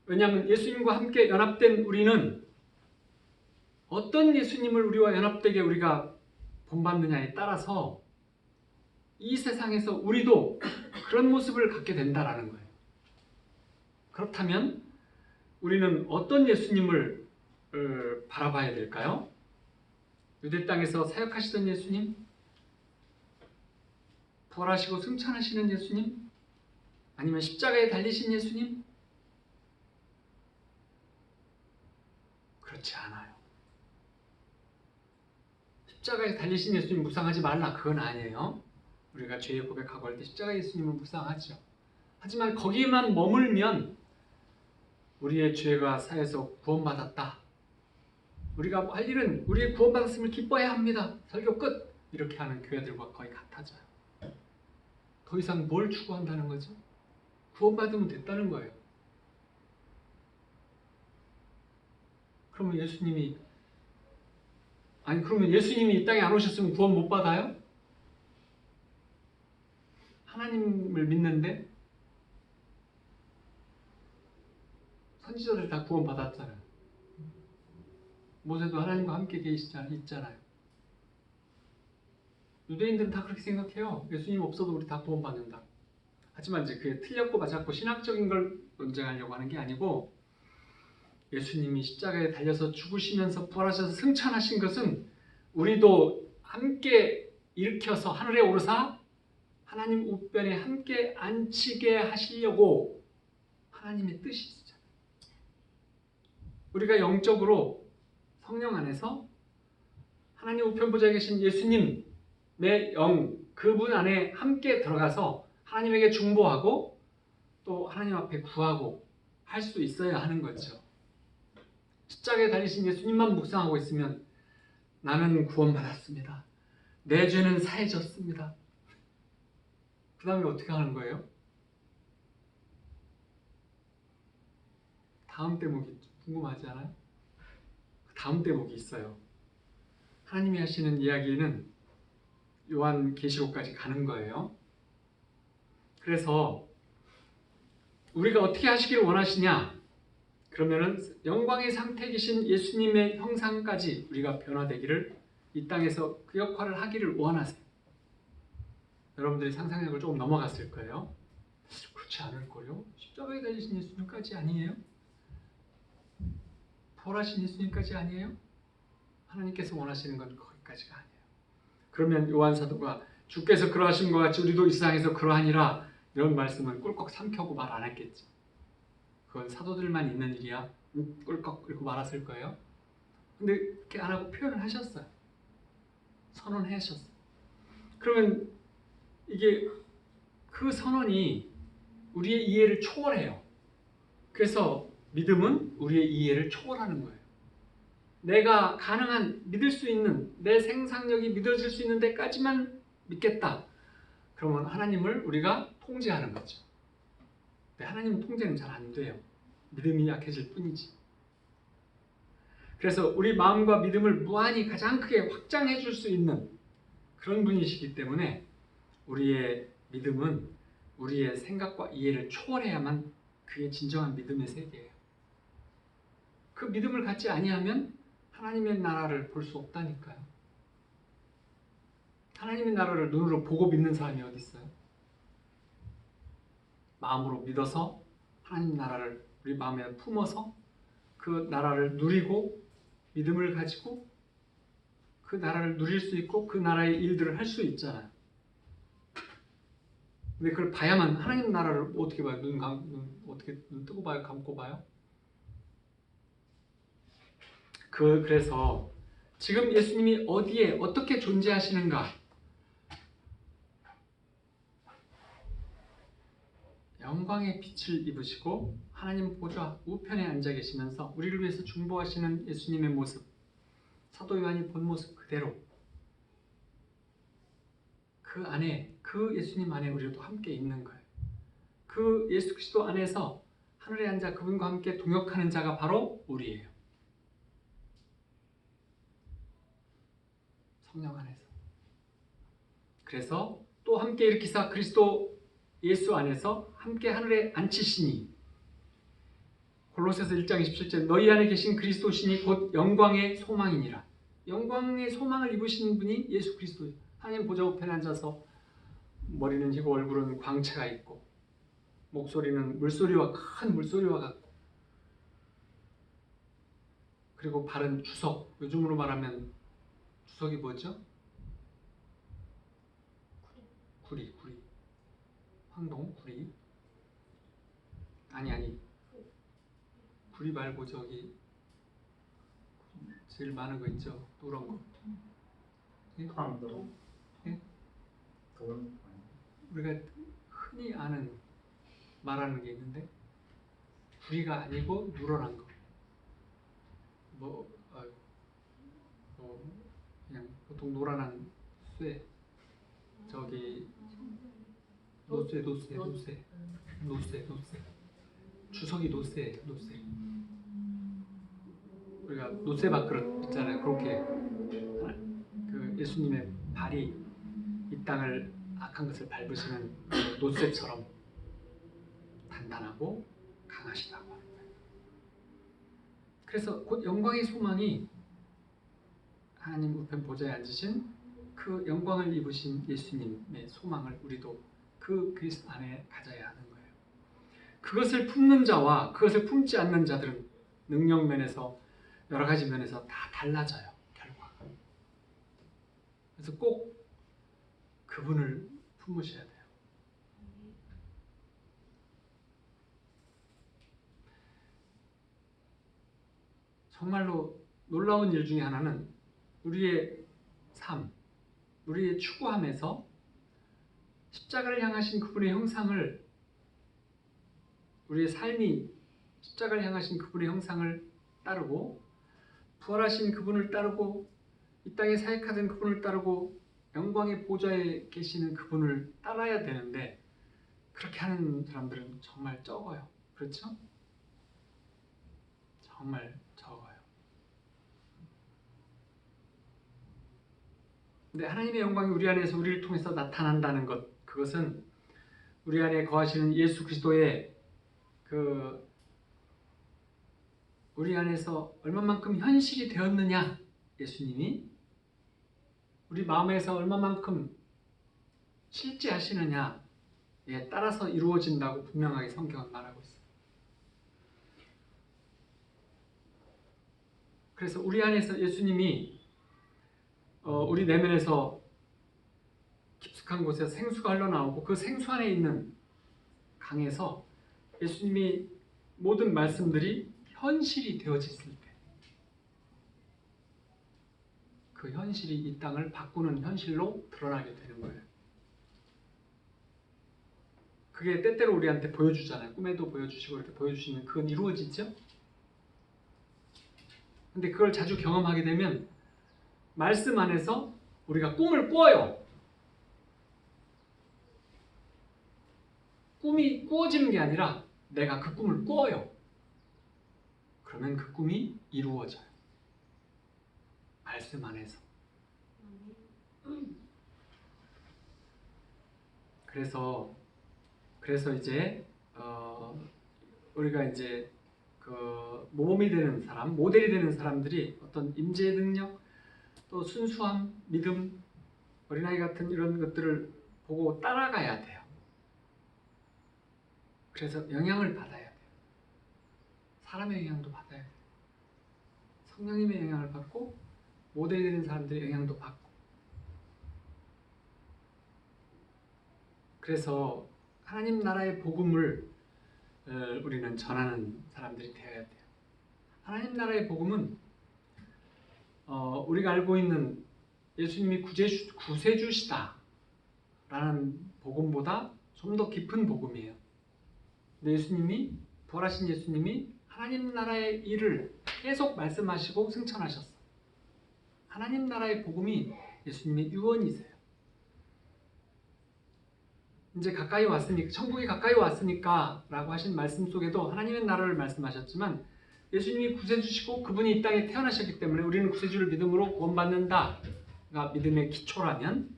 S1: 왜냐하면 예수님과 함께 연합된 우리는 어떤 예수님을 우리와 연합되게 우리가 본받느냐에 따라서 이 세상에서 우리도 그런 모습을 갖게 된다라는 거예요. 그렇다면 우리는 어떤 예수님을 바라봐야 될까요? 유대 땅에서 사역하시던 예수님? 부활하시고 승천하시는 예수님? 아니면 십자가에 달리신 예수님? 그렇지 않아요. 십자가에 달리신 예수님 묵상하지 말라, 그건 아니에요. 우리가 죄의 고백하고 할 때 십자가 예수님을 묵상하죠. 하지만 거기에만 머물면 우리의 죄가 사해서 구원받았다, 우리가 할 일은 우리의 구원받았음을 기뻐해야 합니다, 설교 끝, 이렇게 하는 교회들과 거의 같아져요. 더 이상 뭘 추구한다는 거죠? 구원받으면 됐다는 거예요. 그러면 예수님이 이 땅에 안 오셨으면 구원 못 받아요? 하나님을 믿는데 선지자들 다 구원 받았잖아요. 모세도 하나님과 함께 있잖아요. 유대인들은 다 그렇게 생각해요. 예수님 없어도 우리 다 구원 받는다. 하지만 이제 그게 틀렸고 맞았고 신학적인 걸 논쟁하려고 하는 게 아니고, 예수님이 십자가에 달려서 죽으시면서 부활하셔서 승천하신 것은 우리도 함께 일으켜서 하늘에 오르사 하나님 우편에 함께 앉히게 하시려고 하나님의 뜻이 있잖아요. 우리가 영적으로 성령 안에서 하나님 우편 보좌에 계신 예수님의 영, 그분 안에 함께 들어가서 하나님에게 중보하고 또 하나님 앞에 구하고 할 수 있어야 하는 거죠. 십자가에 달리신 예수님만 묵상하고 있으면 나는 구원받았습니다, 내 죄는 사해졌습니다, 그 다음에 어떻게 하는 거예요? 다음 대목이 궁금하지 않아요? 다음 대목이 있어요. 하나님이 하시는 이야기는 요한계시록까지 가는 거예요. 그래서 우리가 어떻게 하시기를 원하시냐? 그러면은 영광의 상태에 계신 예수님의 형상까지 우리가 변화되기를, 이 땅에서 그 역할을 하기를 원하세요. 여러분들이 상상력을 조금 넘어갔을 거예요. 그렇지 않을 거요? 십자가에 달리신 예수님까지 아니에요? 부활하신 예수님까지 아니에요? 하나님께서 원하시는 건 거기까지가 아니에요. 그러면 요한 사도가 주께서 그러하신 것 같이 우리도 이 세상에서 그러하니라, 이런 말씀은 꿀꺽 삼켜고 말 안 했겠죠. 그건 사도들만 있는 일이야. 꿀꺽 이렇게 말았을 거예요. 근데 그렇게 안 하고 표현을 하셨어요. 선언하셨어요. 그러면 이게 그 선언이 우리의 이해를 초월해요. 그래서 믿음은 우리의 이해를 초월하는 거예요. 내가 가능한, 믿을 수 있는, 내 생산력이 믿어질 수 있는 데까지만 믿겠다. 그러면 하나님을 우리가 통제하는 거죠. 근데 하나님 통제는 잘 안 돼요. 믿음이 약해질 뿐이지. 그래서 우리 마음과 믿음을 무한히 가장 크게 확장해 줄 수 있는 그런 분이시기 때문에 우리의 믿음은 우리의 생각과 이해를 초월해야만 그게 진정한 믿음의 세계예요. 그 믿음을 갖지 아니하면 하나님의 나라를 볼 수 없다니까요. 하나님의 나라를 눈으로 보고 믿는 사람이 어디 있어요? 마음으로 믿어서 하나님 나라를 우리 마음에 품어서 그 나라를 누리고 믿음을 가지고 그 나라를 누릴 수 있고 그 나라의 일들을 할 수 있잖아요. 근데 그걸 봐야만, 하나님 나라를 어떻게 봐요? 어떻게 눈 뜨고 봐요? 감고 봐요? 그래서 지금 예수님이 어디에 어떻게 존재하시는가? 영광의 빛을 입으시고 하나님 보좌 우편에 앉아 계시면서 우리를 위해서 중보하시는 예수님의 모습, 사도 요한이 본 모습 그대로 그 안에, 그 예수님 안에 우리도 함께 있는 거예요. 그 예수 그리스도 안에서 하늘에 앉아 그분과 함께 동역하는 자가 바로 우리예요. 성령 안에서. 그래서 또 함께 일으키사 그리스도 예수 안에서 함께 하늘에 앉히시니, 골로새서 1장 27절 너희 안에 계신 그리스도시니 곧 영광의 소망이니라. 영광의 소망을 입으신 분이 예수 그리스도예요. 하나님 보좌 우편에 앉아서 머리는 희고 얼굴은 광채가 있고 목소리는 물소리와 큰 물소리와 같고, 그리고 발은 주석, 요즘으로 말하면 주석이 뭐죠? 구리. 황동 구리. 아니 구리 말고 저기 제일 많은 거 있죠? 노란 거. 예? 예? 우리가 흔히 아는 말하는 게 있는데 구리가 아니고 누런한 거. 그냥 보통 노란한 쇠. 저기 노쇠. 주석이 노쇠. 우리가 노쇠 밥그릇 있잖아요. 그렇게 그 예수님의 발이 이 땅을 악한 것을 밟으시는 그 노쇠처럼 단단하고 강하시다고 하는 거예요. 그래서 곧 영광의 소망이 하나님 우편 보좌에 앉으신 그 영광을 입으신 예수님의 소망을 우리도 그 그리스도 안에 가져야 하는 거예요. 그것을 품는 자와 그것을 품지 않는 자들은 능력 면에서 여러 가지 면에서 다 달라져요. 결과가. 그래서 꼭 그분을 품으셔야 돼요. 정말로 놀라운 일 중에 하나는 우리의 삶, 우리의 추구함에서 십자가를 향하신 그분의 형상을, 우리의 삶이 십자가를 향하신 그분의 형상을 따르고 부활하신 그분을 따르고 이 땅에 사역하던 그분을 따르고 영광의 보좌에 계시는 그분을 따라야 되는데 그렇게 하는 사람들은 정말 적어요. 그렇죠? 정말 적어요. 근데 하나님의 영광이 우리 안에서 우리를 통해서 나타난다는 것, 그것은 우리 안에 거하시는 예수 그리스도의 그 우리 안에서 얼마만큼 현실이 되었느냐, 예수님이 우리 마음에서 얼마만큼 실제하시느냐에 따라서 이루어진다고 분명하게 성경은 말하고 있어요. 그래서 우리 안에서 예수님이 우리 내면에서 깊숙한 곳에서 생수가 흘러나오고 그 생수 안에 있는 강에서 예수님이 모든 말씀들이 현실이 되어졌을 때 그 현실이 이 땅을 바꾸는 현실로 드러나게 되는 거예요. 그게 때때로 우리한테 보여주잖아요. 꿈에도 보여주시고 이렇게 보여주시면 그건 이루어지죠? 근데 그걸 자주 경험하게 되면 말씀 안에서 우리가 꿈을 꿔요. 꿈이 꾸어지는 게 아니라 내가 그 꿈을 꿔요. 그러면 그 꿈이 이루어져요. 말씀 안에서. 그래서 이제 우리가 이제 그 모범이 되는 사람, 모델이 되는 사람들이 어떤 임재의 능력, 또 순수함, 믿음, 어린아이 같은 이런 것들을 보고 따라가야 돼요. 그래서 영향을 받아야 돼요. 사람의 영향도 받아야 돼요. 성령님의 영향을 받고 모델이 되는 사람들의 영향도 받고. 그래서 하나님 나라의 복음을 우리는 전하는 사람들이 되어야 돼요. 하나님 나라의 복음은 우리가 알고 있는 예수님이 구세주시다 라는 복음보다 좀 더 깊은 복음이에요. 근데 예수님이, 부활하신 예수님이 하나님 나라의 일을 계속 말씀하시고 승천하셨어. 하나님 나라의 복음이 예수님의 유언이세요. 이제 가까이 왔으니까, 천국이 가까이 왔으니까 라고 하신 말씀 속에도 하나님의 나라를 말씀하셨지만 예수님이 구세주시고 그분이 이 땅에 태어나셨기 때문에 우리는 구세주를 믿음으로 구원받는다. 가 믿음의 기초라면,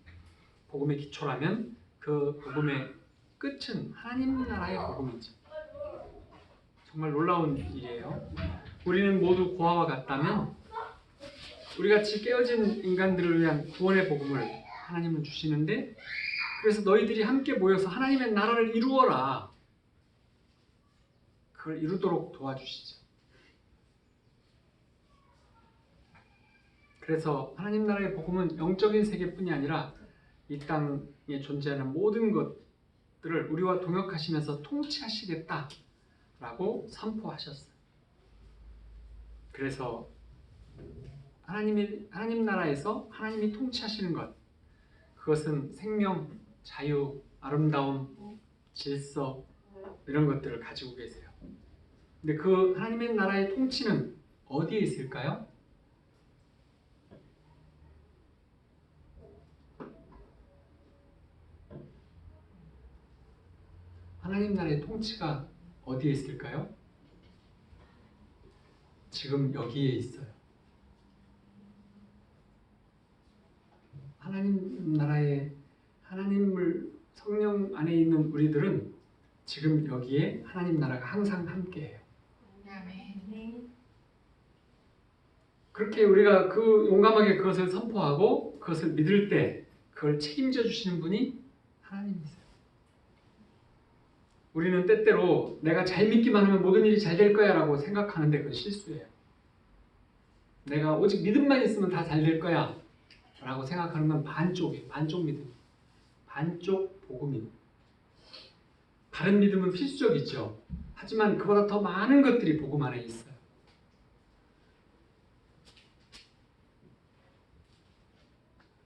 S1: 복음의 기초라면 그 복음의 끝은 하나님 나라의 복음이죠. 정말 놀라운 일이에요. 우리는 모두 고아와 같다면 우리같이 깨어진 인간들을 위한 구원의 복음을 하나님은 주시는데, 그래서 너희들이 함께 모여서 하나님의 나라를 이루어라. 그걸 이루도록 도와주시죠. 그래서 하나님 나라의 복음은 영적인 세계뿐이 아니라 이 땅에 존재하는 모든 것들을 우리와 동역하시면서 통치하시겠다라고 선포하셨어요. 그래서 하나님 나라에서 하나님이 통치하시는 것, 그것은 생명, 자유, 아름다움, 질서 이런 것들을 가지고 계세요. 근데 그 하나님의 나라의 통치는 어디에 있을까요? 하나님 나라의 통치가 어디에 있을까요? 지금 여기에 있어요. 하나님 나라의 하나님을 성령 안에 있는 우리들은 지금 여기에 하나님 나라가 항상 함께해요. 그렇게 우리가 용감하게 그것을 선포하고 그것을 믿을 때 그걸 책임져 주시는 분이 하나님이세요. 우리는 때때로 내가 잘 믿기만 하면 모든 일이 잘 될 거야 라고 생각하는데 그건 실수예요. 내가 오직 믿음만 있으면 다 잘 될 거야 라고 생각하는 건 반쪽이에요. 반쪽 믿음, 반쪽 복음입니다. 다른 믿음은 필수적이죠. 하지만 그보다 더 많은 것들이 복음 안에 있어요.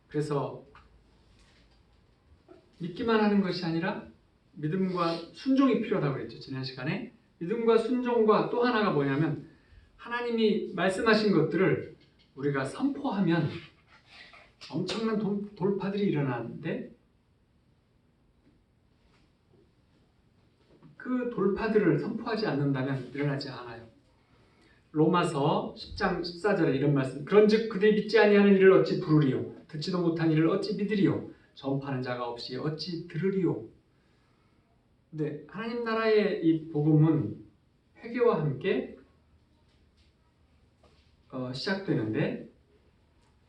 S1: 그래서 믿기만 하는 것이 아니라 믿음과 순종이 필요하다고 그랬죠. 지난 시간에. 믿음과 순종과 또 하나가 뭐냐면 하나님이 말씀하신 것들을 우리가 선포하면 엄청난 돌파들이 일어나는데 그 돌파들을 선포하지 않는다면 일어나지 않아요. 로마서 10장 14절에 이런 말씀, 그런즉 그들이 믿지 아니하는 일을 어찌 부르리요, 듣지도 못한 일을 어찌 믿으리요, 전파하는 자가 없이 어찌 들으리요. 근데 하나님 나라의 이 복음은 회개와 함께 시작되는데,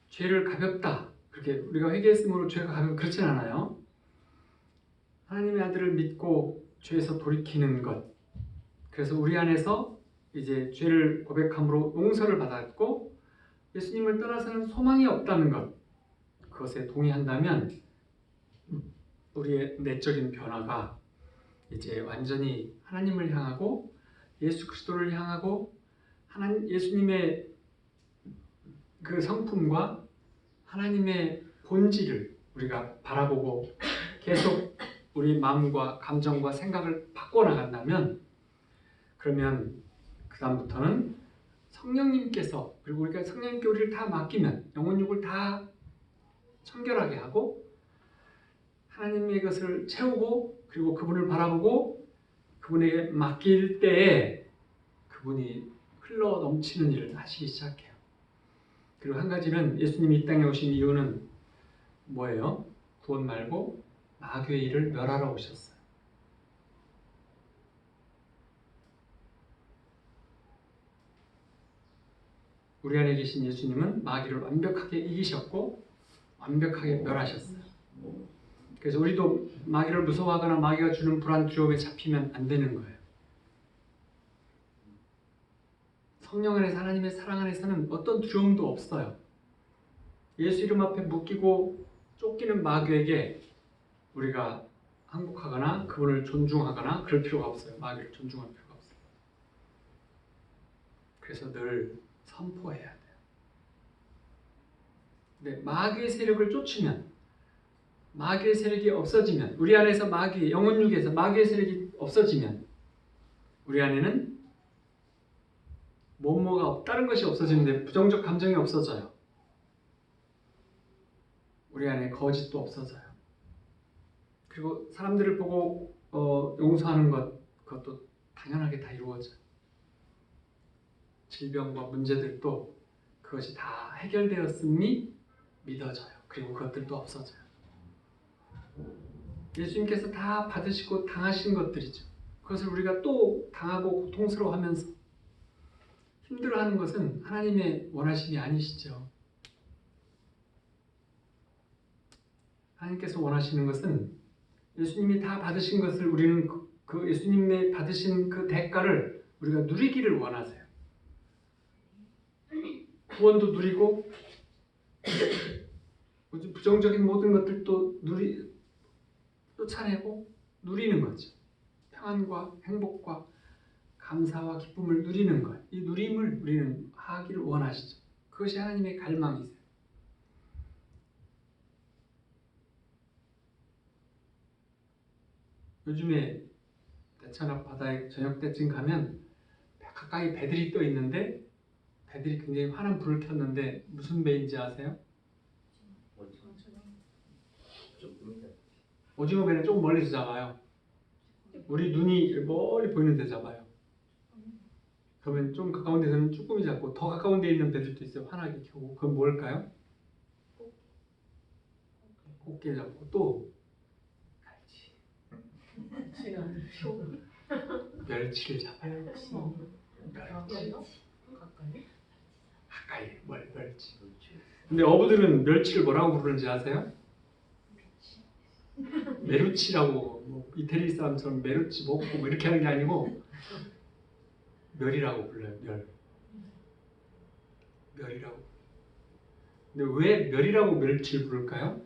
S1: 죄를 가볍다, 그렇게 우리가 회개했으므로 죄가 가볍다, 그렇진 않아요. 하나님의 아들을 믿고 죄에서 돌이키는 것, 그래서 우리 안에서 이제 죄를 고백함으로 용서를 받았고 예수님을 떠나서는 소망이 없다는 것, 그것에 동의한다면 우리의 내적인 변화가 이제 완전히 하나님을 향하고 예수 그리스도를 향하고 예수님의 그 성품과 하나님의 본질을 우리가 바라보고 계속 우리 마음과 감정과 생각을 바꿔나간다면, 그러면 그 다음부터는 성령님께서, 그리고 우리가 성령님께 우리를 다 맡기면 영혼육을 다 청결하게 하고 하나님의 것을 채우고 그리고 그분을 바라보고 그분에게 맡길 때에 그분이 흘러 넘치는 일을 하시기 시작해요. 그리고 한 가지는 예수님이 이 땅에 오신 이유는 뭐예요? 구원 말고 마귀의 일을 멸하러 오셨어요. 우리 안에 계신 예수님은 마귀를 완벽하게 이기셨고 완벽하게 멸하셨어요. 그래서 우리도 마귀를 무서워하거나 마귀가 주는 불안, 두려움에 잡히면 안 되는 거예요. 성령 안에서, 하나님의 사랑 안에서는 어떤 두려움도 없어요. 예수 이름 앞에 묶이고 쫓기는 마귀에게 우리가 항복하거나 그분을 존중하거나 그럴 필요가 없어요. 마귀를 존중할 필요가 없어요. 그래서 늘 선포해야 돼요. 근데 마귀의 세력을 쫓으면, 마귀의 세력이 없어지면, 우리 안에서 영혼육에서 마귀의 세력이 없어지면 우리 안에는 뭐가 다른 것이 없어지는데 부정적 감정이 없어져요. 우리 안에 거짓도 없어져요. 그리고 사람들을 보고 용서하는 그것도 당연하게 다 이루어져요. 질병과 문제들도 그것이 다 해결되었음이 믿어져요. 그리고 그것들도 없어져요. 예수님께서 다 받으시고 당하신 것들이죠. 그것을 우리가 또 당하고 고통스러워하면서 힘들어하는 것은 하나님의 원하심이 아니시죠. 하나님께서 원하시는 것은 예수님이 다 받으신 것을 우리는 그 예수님의 받으신 그 대가를 우리가 누리기를 원하세요. 구원도 누리고 부정적인 모든 것들도 쫓아내고 누리는 거죠. 평안과 행복과 감사와 기쁨을 누리는 것. 이 누림을 우리는 하기를 원하시죠. 그것이 하나님의 갈망이세요. 요즘에 대천 앞바다에 저녁 때쯤 가면 가까이 배들이 떠 있는데 배들이 굉장히 환한 불을 켰는데 무슨 배인지 아세요? 오징어 배는 조금 멀리서 잡아요. 우리 눈이 멀리 보이는 데 잡아요. 그러면 좀 가까운 데서는 쭈꾸미 잡고 더 가까운 데 있는 배들도 있어요. 환하게 켜고. 그건 뭘까요? 꽃게 잡고 또 멸치를 잡아요. 가까이 멸치. 근데 어부들은 멸치를 뭐라고 부르는지 아세요? 메루치라고. 뭐 이태리 사람처럼 메루치 먹고 뭐 이렇게 하는 게 아니고 멸이라고 불러요. 멸이라고. 근데 왜 멸이라고 멸치를 부를까요?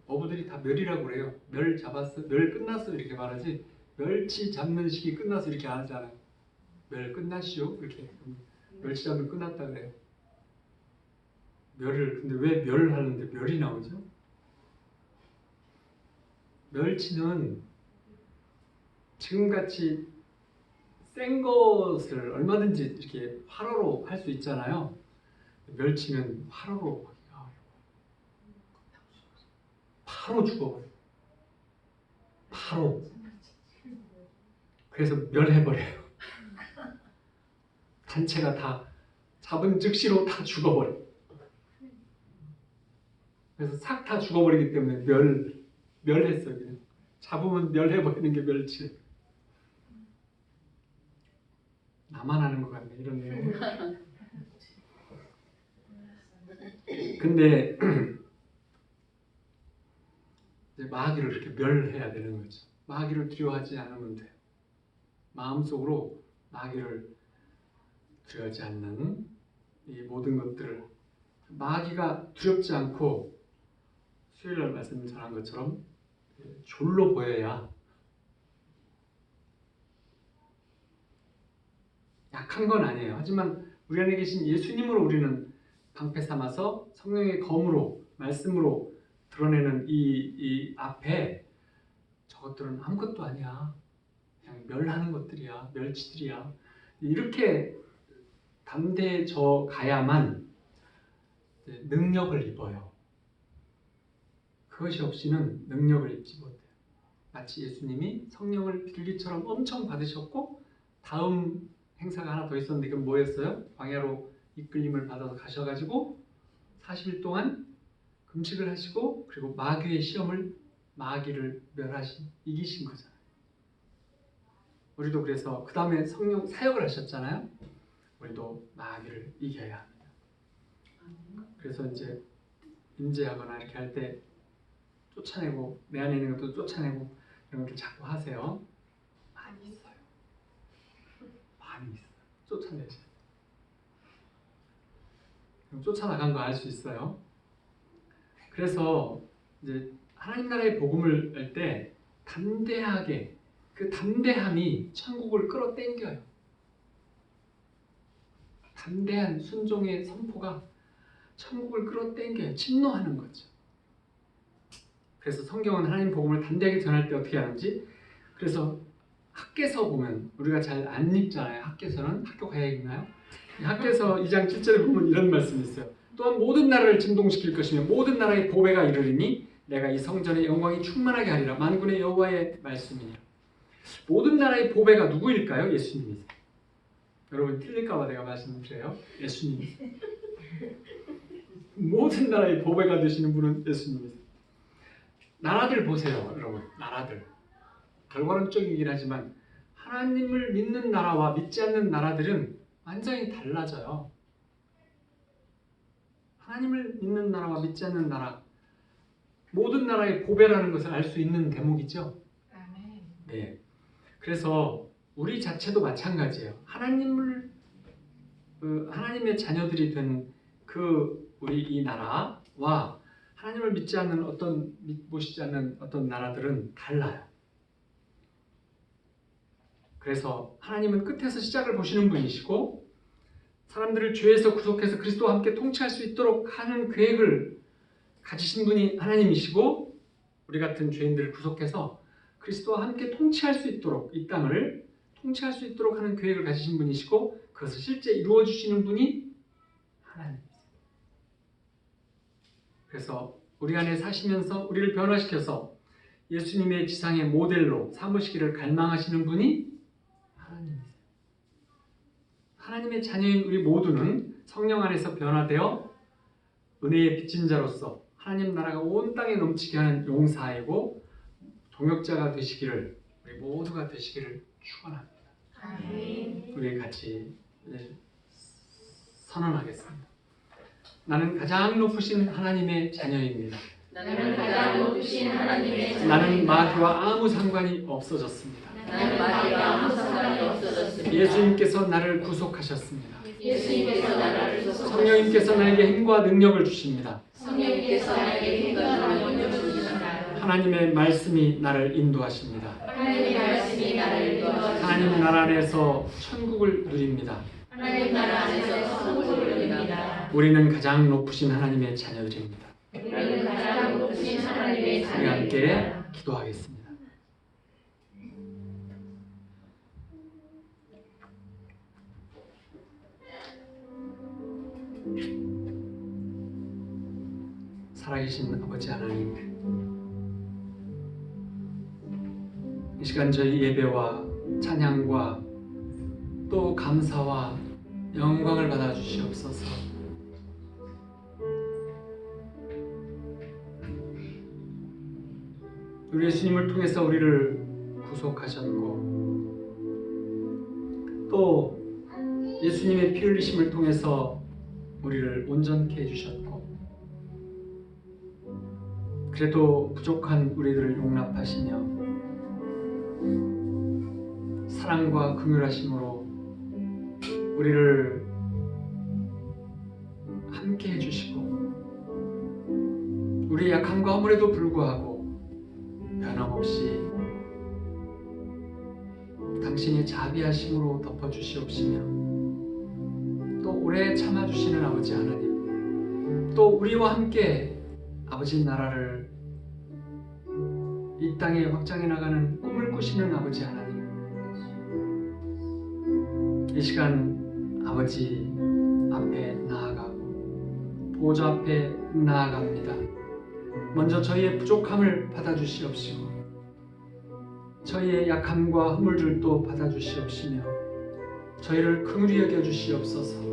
S1: 어부들이 다 멸이라고 그래요. 멸 잡았어, 멸 끝났어 이렇게 말하지 멸치 잡는 시기 끝났어 이렇게 안 하잖아요. 멸 끝났시오 이렇게. 멸치 잡으면 끝났다 그래요. 근데 왜 멸 하는데 멸이 나오죠? 멸치는 지금같이 센 것을 얼마든지 이렇게 활어로 할 수 있잖아요. 멸치는 활어로 하기가 어려워. 바로 죽어버려요. 바로. 그래서 멸해버려요. 단체가 다 잡은 즉시로 다 죽어버려요. 그래서 싹 다 죽어버리기 때문에 멸했어요. 그냥. 잡으면 멸해버리는 게 멸치. 나만 하는 것 같네 이런 내용. 근데 이제 마귀를 이렇게 멸해야 되는 거죠. 마귀를 두려워하지 않으면 돼요. 마음속으로 마귀를 두려워하지 않는 이 모든 것들을 마귀가 두렵지 않고 수요일날 말씀 전한 것처럼 졸로 보여야 약한 건 아니에요. 하지만 우리 안에 계신 예수님으로 우리는 방패 삼아서 성령의 검으로 말씀으로 드러내는 이 앞에 저것들은 아무것도 아니야. 그냥 멸하는 것들이야. 멸치들이야. 이렇게 담대해져 가야만 능력을 입어요. 그것이 없이는 능력을 입지 못해요. 마치 예수님이 성령을 비둘기처럼 엄청 받으셨고 다음 행사가 하나 더 있었는데 그건 뭐였어요? 광야로 이끌림을 받아서 가셔가지고 40일 동안 금식을 하시고 그리고 마귀의 시험을 마귀를 이기신 거잖아요. 우리도 그래서 그 다음에 성령 사역을 하셨잖아요. 우리도 마귀를 이겨야 합니다. 그래서 이제 임재하거나 이렇게 할 때 쫓아내고 내 안에 있는 것도 쫓아내고 이런 것들 자꾸 하세요. 많이 있어요. 많이 있어요. 쫓아내세요. 쫓아나간 거 알 수 있어요. 그래서 이제 하나님 나라의 복음을 할 때 담대하게 그 담대함이 천국을 끌어당겨요. 담대한 순종의 선포가 천국을 끌어당겨요. 침노하는 거죠. 그래서 성경은 하나님 복음을 담대하게 전할 때 어떻게 하는지 그래서 학개서 보면 우리가 잘 안 읽잖아요. 학개서는 학교 가야 읽나요? 학개서 2장 7절에 보면 이런 말씀이 있어요. 또한 모든 나라를 진동시킬 것이며 모든 나라의 보배가 이르리니 내가 이 성전의 영광이 충만하게 하리라. 만군의 여호와의 말씀이니라. 모든 나라의 보배가 누구일까요? 예수님이세요. 여러분 틀릴까봐 내가 말씀드려요. 예수님이세요. 모든 나라의 보배가 되시는 분은 예수님이세요. 나라들 보세요, 여러분. 나라들. 결과론적이긴 하지만 하나님을 믿는 나라와 믿지 않는 나라들은 완전히 달라져요. 하나님을 믿는 나라와 믿지 않는 나라, 모든 나라의 보배라는 것을 알 수 있는 대목이죠. 네. 그래서 우리 자체도 마찬가지예요. 하나님의 자녀들이 된 우리 이 나라와 하나님을 믿지 않는 모시지 않는 어떤 나라들은 달라요. 그래서 하나님은 끝에서 시작을 보시는 분이시고 사람들을 죄에서 구속해서 그리스도와 함께 통치할 수 있도록 하는 계획을 가지신 분이 하나님이시고 우리 같은 죄인들을 구속해서 그리스도와 함께 통치할 수 있도록 이 땅을 통치할 수 있도록 하는 계획을 가지신 분이시고 그것을 실제 이루어 주시는 분이 하나님이세요. 그래서 우리 안에 사시면서 우리를 변화시켜서 예수님의 지상의 모델로 삼으시기를 갈망하시는 분이 하나님이세요. 하나님의 자녀인 우리 모두는 성령 안에서 변화되어 은혜의 빚진 자로서 하나님 나라가 온 땅에 넘치게 하는 용사이고 동역자가 되시기를 우리 모두가 되시기를 축원합니다. 우리 같이 선언하겠습니다. 나는 가장 높으신 하나님의 자녀입니다.
S2: 나는 가장 높으신 하나님의 자녀입니다.
S1: 나는 마귀와 아무 상관이 없어졌습니다.
S2: 나는 마귀와 아무 상관이 없어졌습니다.
S1: 예수님께서 나를 구속하셨습니다.
S2: 예수님께서 나를 구속하셨습니다.
S1: 성령님께서 나에게 힘과 능력을 주십니다.
S2: 성령님께서 나에게 힘과 능력을 주십니다.
S1: 하나님의 말씀이 나를 인도하십니다.
S2: 하나님의 말씀이 나를 인도하십니다.
S1: 하나님 나라 안에서 천국을 누립니다.
S2: 하나님 나라 안에서 천국을 누립니다.
S1: 우리는 가장 높으신 하나님의 자녀들입니다.
S2: 우리는 가장 높으신 하나님의
S1: 우리
S2: 자녀입니다.
S1: 함께 기도하겠습니다. 살아계신 아버지 하나님, 이 시간 저희 예배와 찬양과 또 감사와 영광을 받아 주시옵소서. 우리 예수님을 통해서 우리를 구속하셨고 또 예수님의 피 흘리심을 통해서 우리를 온전케 해주셨고 그래도 부족한 우리들을 용납하시며 사랑과 긍휼하심으로 우리를 함께 해주시고 우리의 약함과 허물에도 불구하고 변함없이 당신의 자비하심으로 덮어주시옵시며 또 오래 참아주시는 아버지 하나님, 또 우리와 함께 아버지 나라를 이 땅에 확장해 나가는 꿈을 꾸시는 아버지 하나님, 이 시간 아버지 앞에 나아가고 보좌 앞에 나아갑니다. 먼저 저희의 부족함을 받아주시옵시고 저희의 약함과 허물들도 받아주시옵시며 저희를 긍휼히 여겨주시옵소서.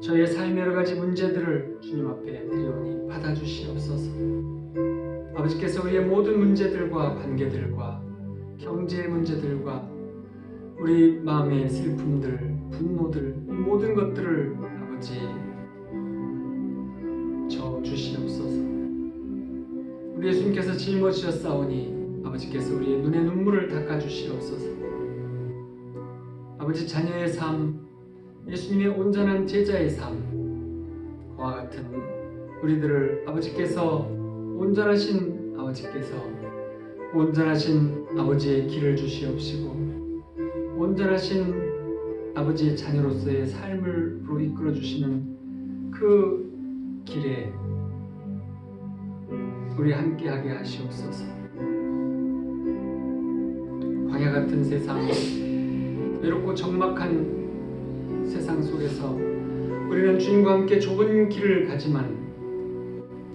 S1: 저희의 삶의 여러 가지 문제들을 주님 앞에 드리오니 받아주시옵소서. 아버지께서 우리의 모든 문제들과 관계들과 경제의 문제들과 우리 마음의 슬픔들, 분노들, 모든 것들을 아버지 주시옵소서. 우리 예수님께서 짊어지셨사오니 아버지께서 우리의 눈의 눈물을 닦아주시옵소서. 아버지 자녀의 삶, 예수님의 온전한 제자의 삶, 그와 같은 우리들을 아버지께서 온전하신 아버지의 길을 주시옵시고 온전하신 아버지의 자녀로서의 삶으로 이끌어 주시는 그 길에 우리 함께하게 하시옵소서. 광야 같은 세상, 외롭고 적막한 세상 속에서 우리는 주님과 함께 좁은 길을 가지만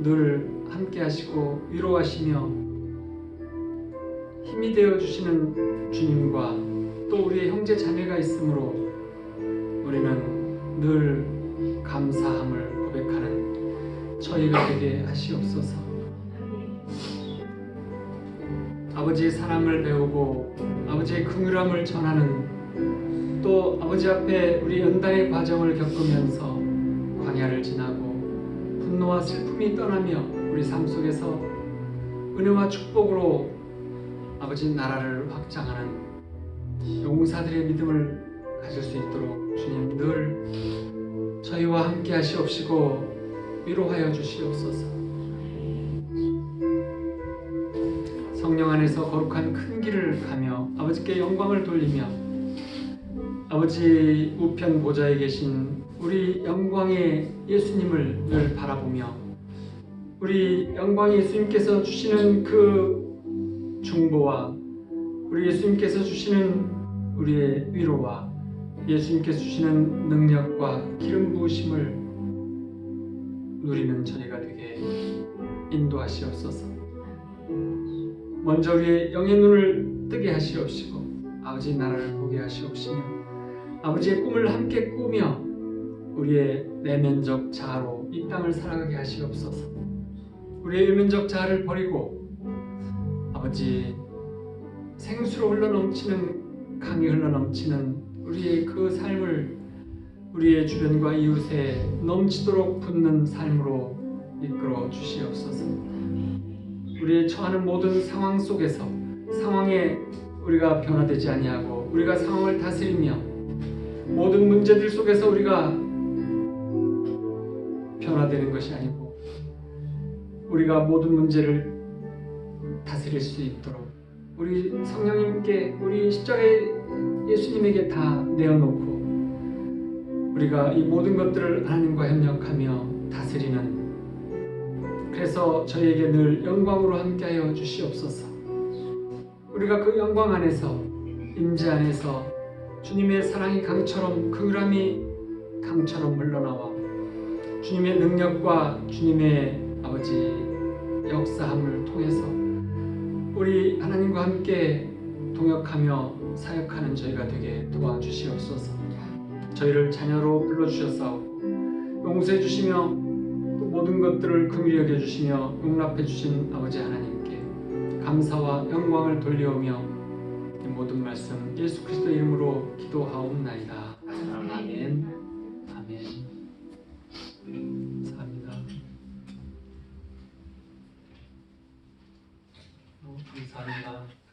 S1: 늘 함께 하시고 위로하시며 힘이 되어 주시는 주님과 또 우리의 형제 자매가 있으므로 우리는 늘 감사함을 고백하는 저희가 되게 하시옵소서. 아버지의 사랑을 배우고 아버지의 긍휼함을 전하는 또 아버지 앞에 우리 연단의 과정을 겪으면서 광야를 지나고 분노와 슬픔이 떠나며 우리 삶 속에서 은혜와 축복으로 아버지 나라를 확장하는 용사들의 믿음을 가질 수 있도록 주님 늘 저희와 함께 하시옵시고 위로하여 주시옵소서. 성령 안에서 거룩한 큰 길을 가며 아버지께 영광을 돌리며 아버지 우편 보좌에 계신 우리 영광의 예수님을 늘 바라보며 우리 영광의 예수님께서 주시는 그 중보와 우리 예수님께서 주시는 우리의 위로와 예수님께서 주시는 능력과 기름 부으심을 누리는 저희가 되게 인도하시옵소서. 먼저 우리의 영의 눈을 뜨게 하시옵시고 아버지 나라를 보게 하시옵시며 아버지의 꿈을 함께 꾸며 우리의 내면적 자아로 이 땅을 살아가게 하시옵소서. 우리의 외면적 자아를 버리고 아버지 생수로 흘러넘치는 강이 흘러넘치는 우리의 그 삶을 우리의 주변과 이웃에 넘치도록 붓는 삶으로 이끌어 주시옵소서. 우리의 처하는 모든 상황 속에서 상황에 우리가 변화되지 아니하고 우리가 상황을 다스리며 모든 문제들 속에서 우리가 변화되는 것이 아니고 우리가 모든 문제를 다스릴 수 있도록 우리 성령님께 우리 십자가의 예수님에게 다 내어놓고 우리가 이 모든 것들을 하나님과 협력하며 다스리는 그래서 저희에게 늘 영광으로 함께하여 주시옵소서. 우리가 그 영광 안에서 임재 안에서 주님의 사랑이 강처럼 긍휼함이 강처럼 흘러나와 주님의 능력과 주님의 아버지 역사함을 통해서 우리 하나님과 함께 동역하며 사역하는 저희가 되게 도와주시옵소서. 저희를 자녀로 불러주셨사오고 용서해 주시며 또 모든 것들을 긍휼히 여겨주시며 용납해 주신 아버지 하나님께 감사와 영광을 돌려오며 이 모든 말씀 예수 그리스도 이름으로 기도하옵나이다. 아멘. 아멘. 감사합니다. 감사합니다.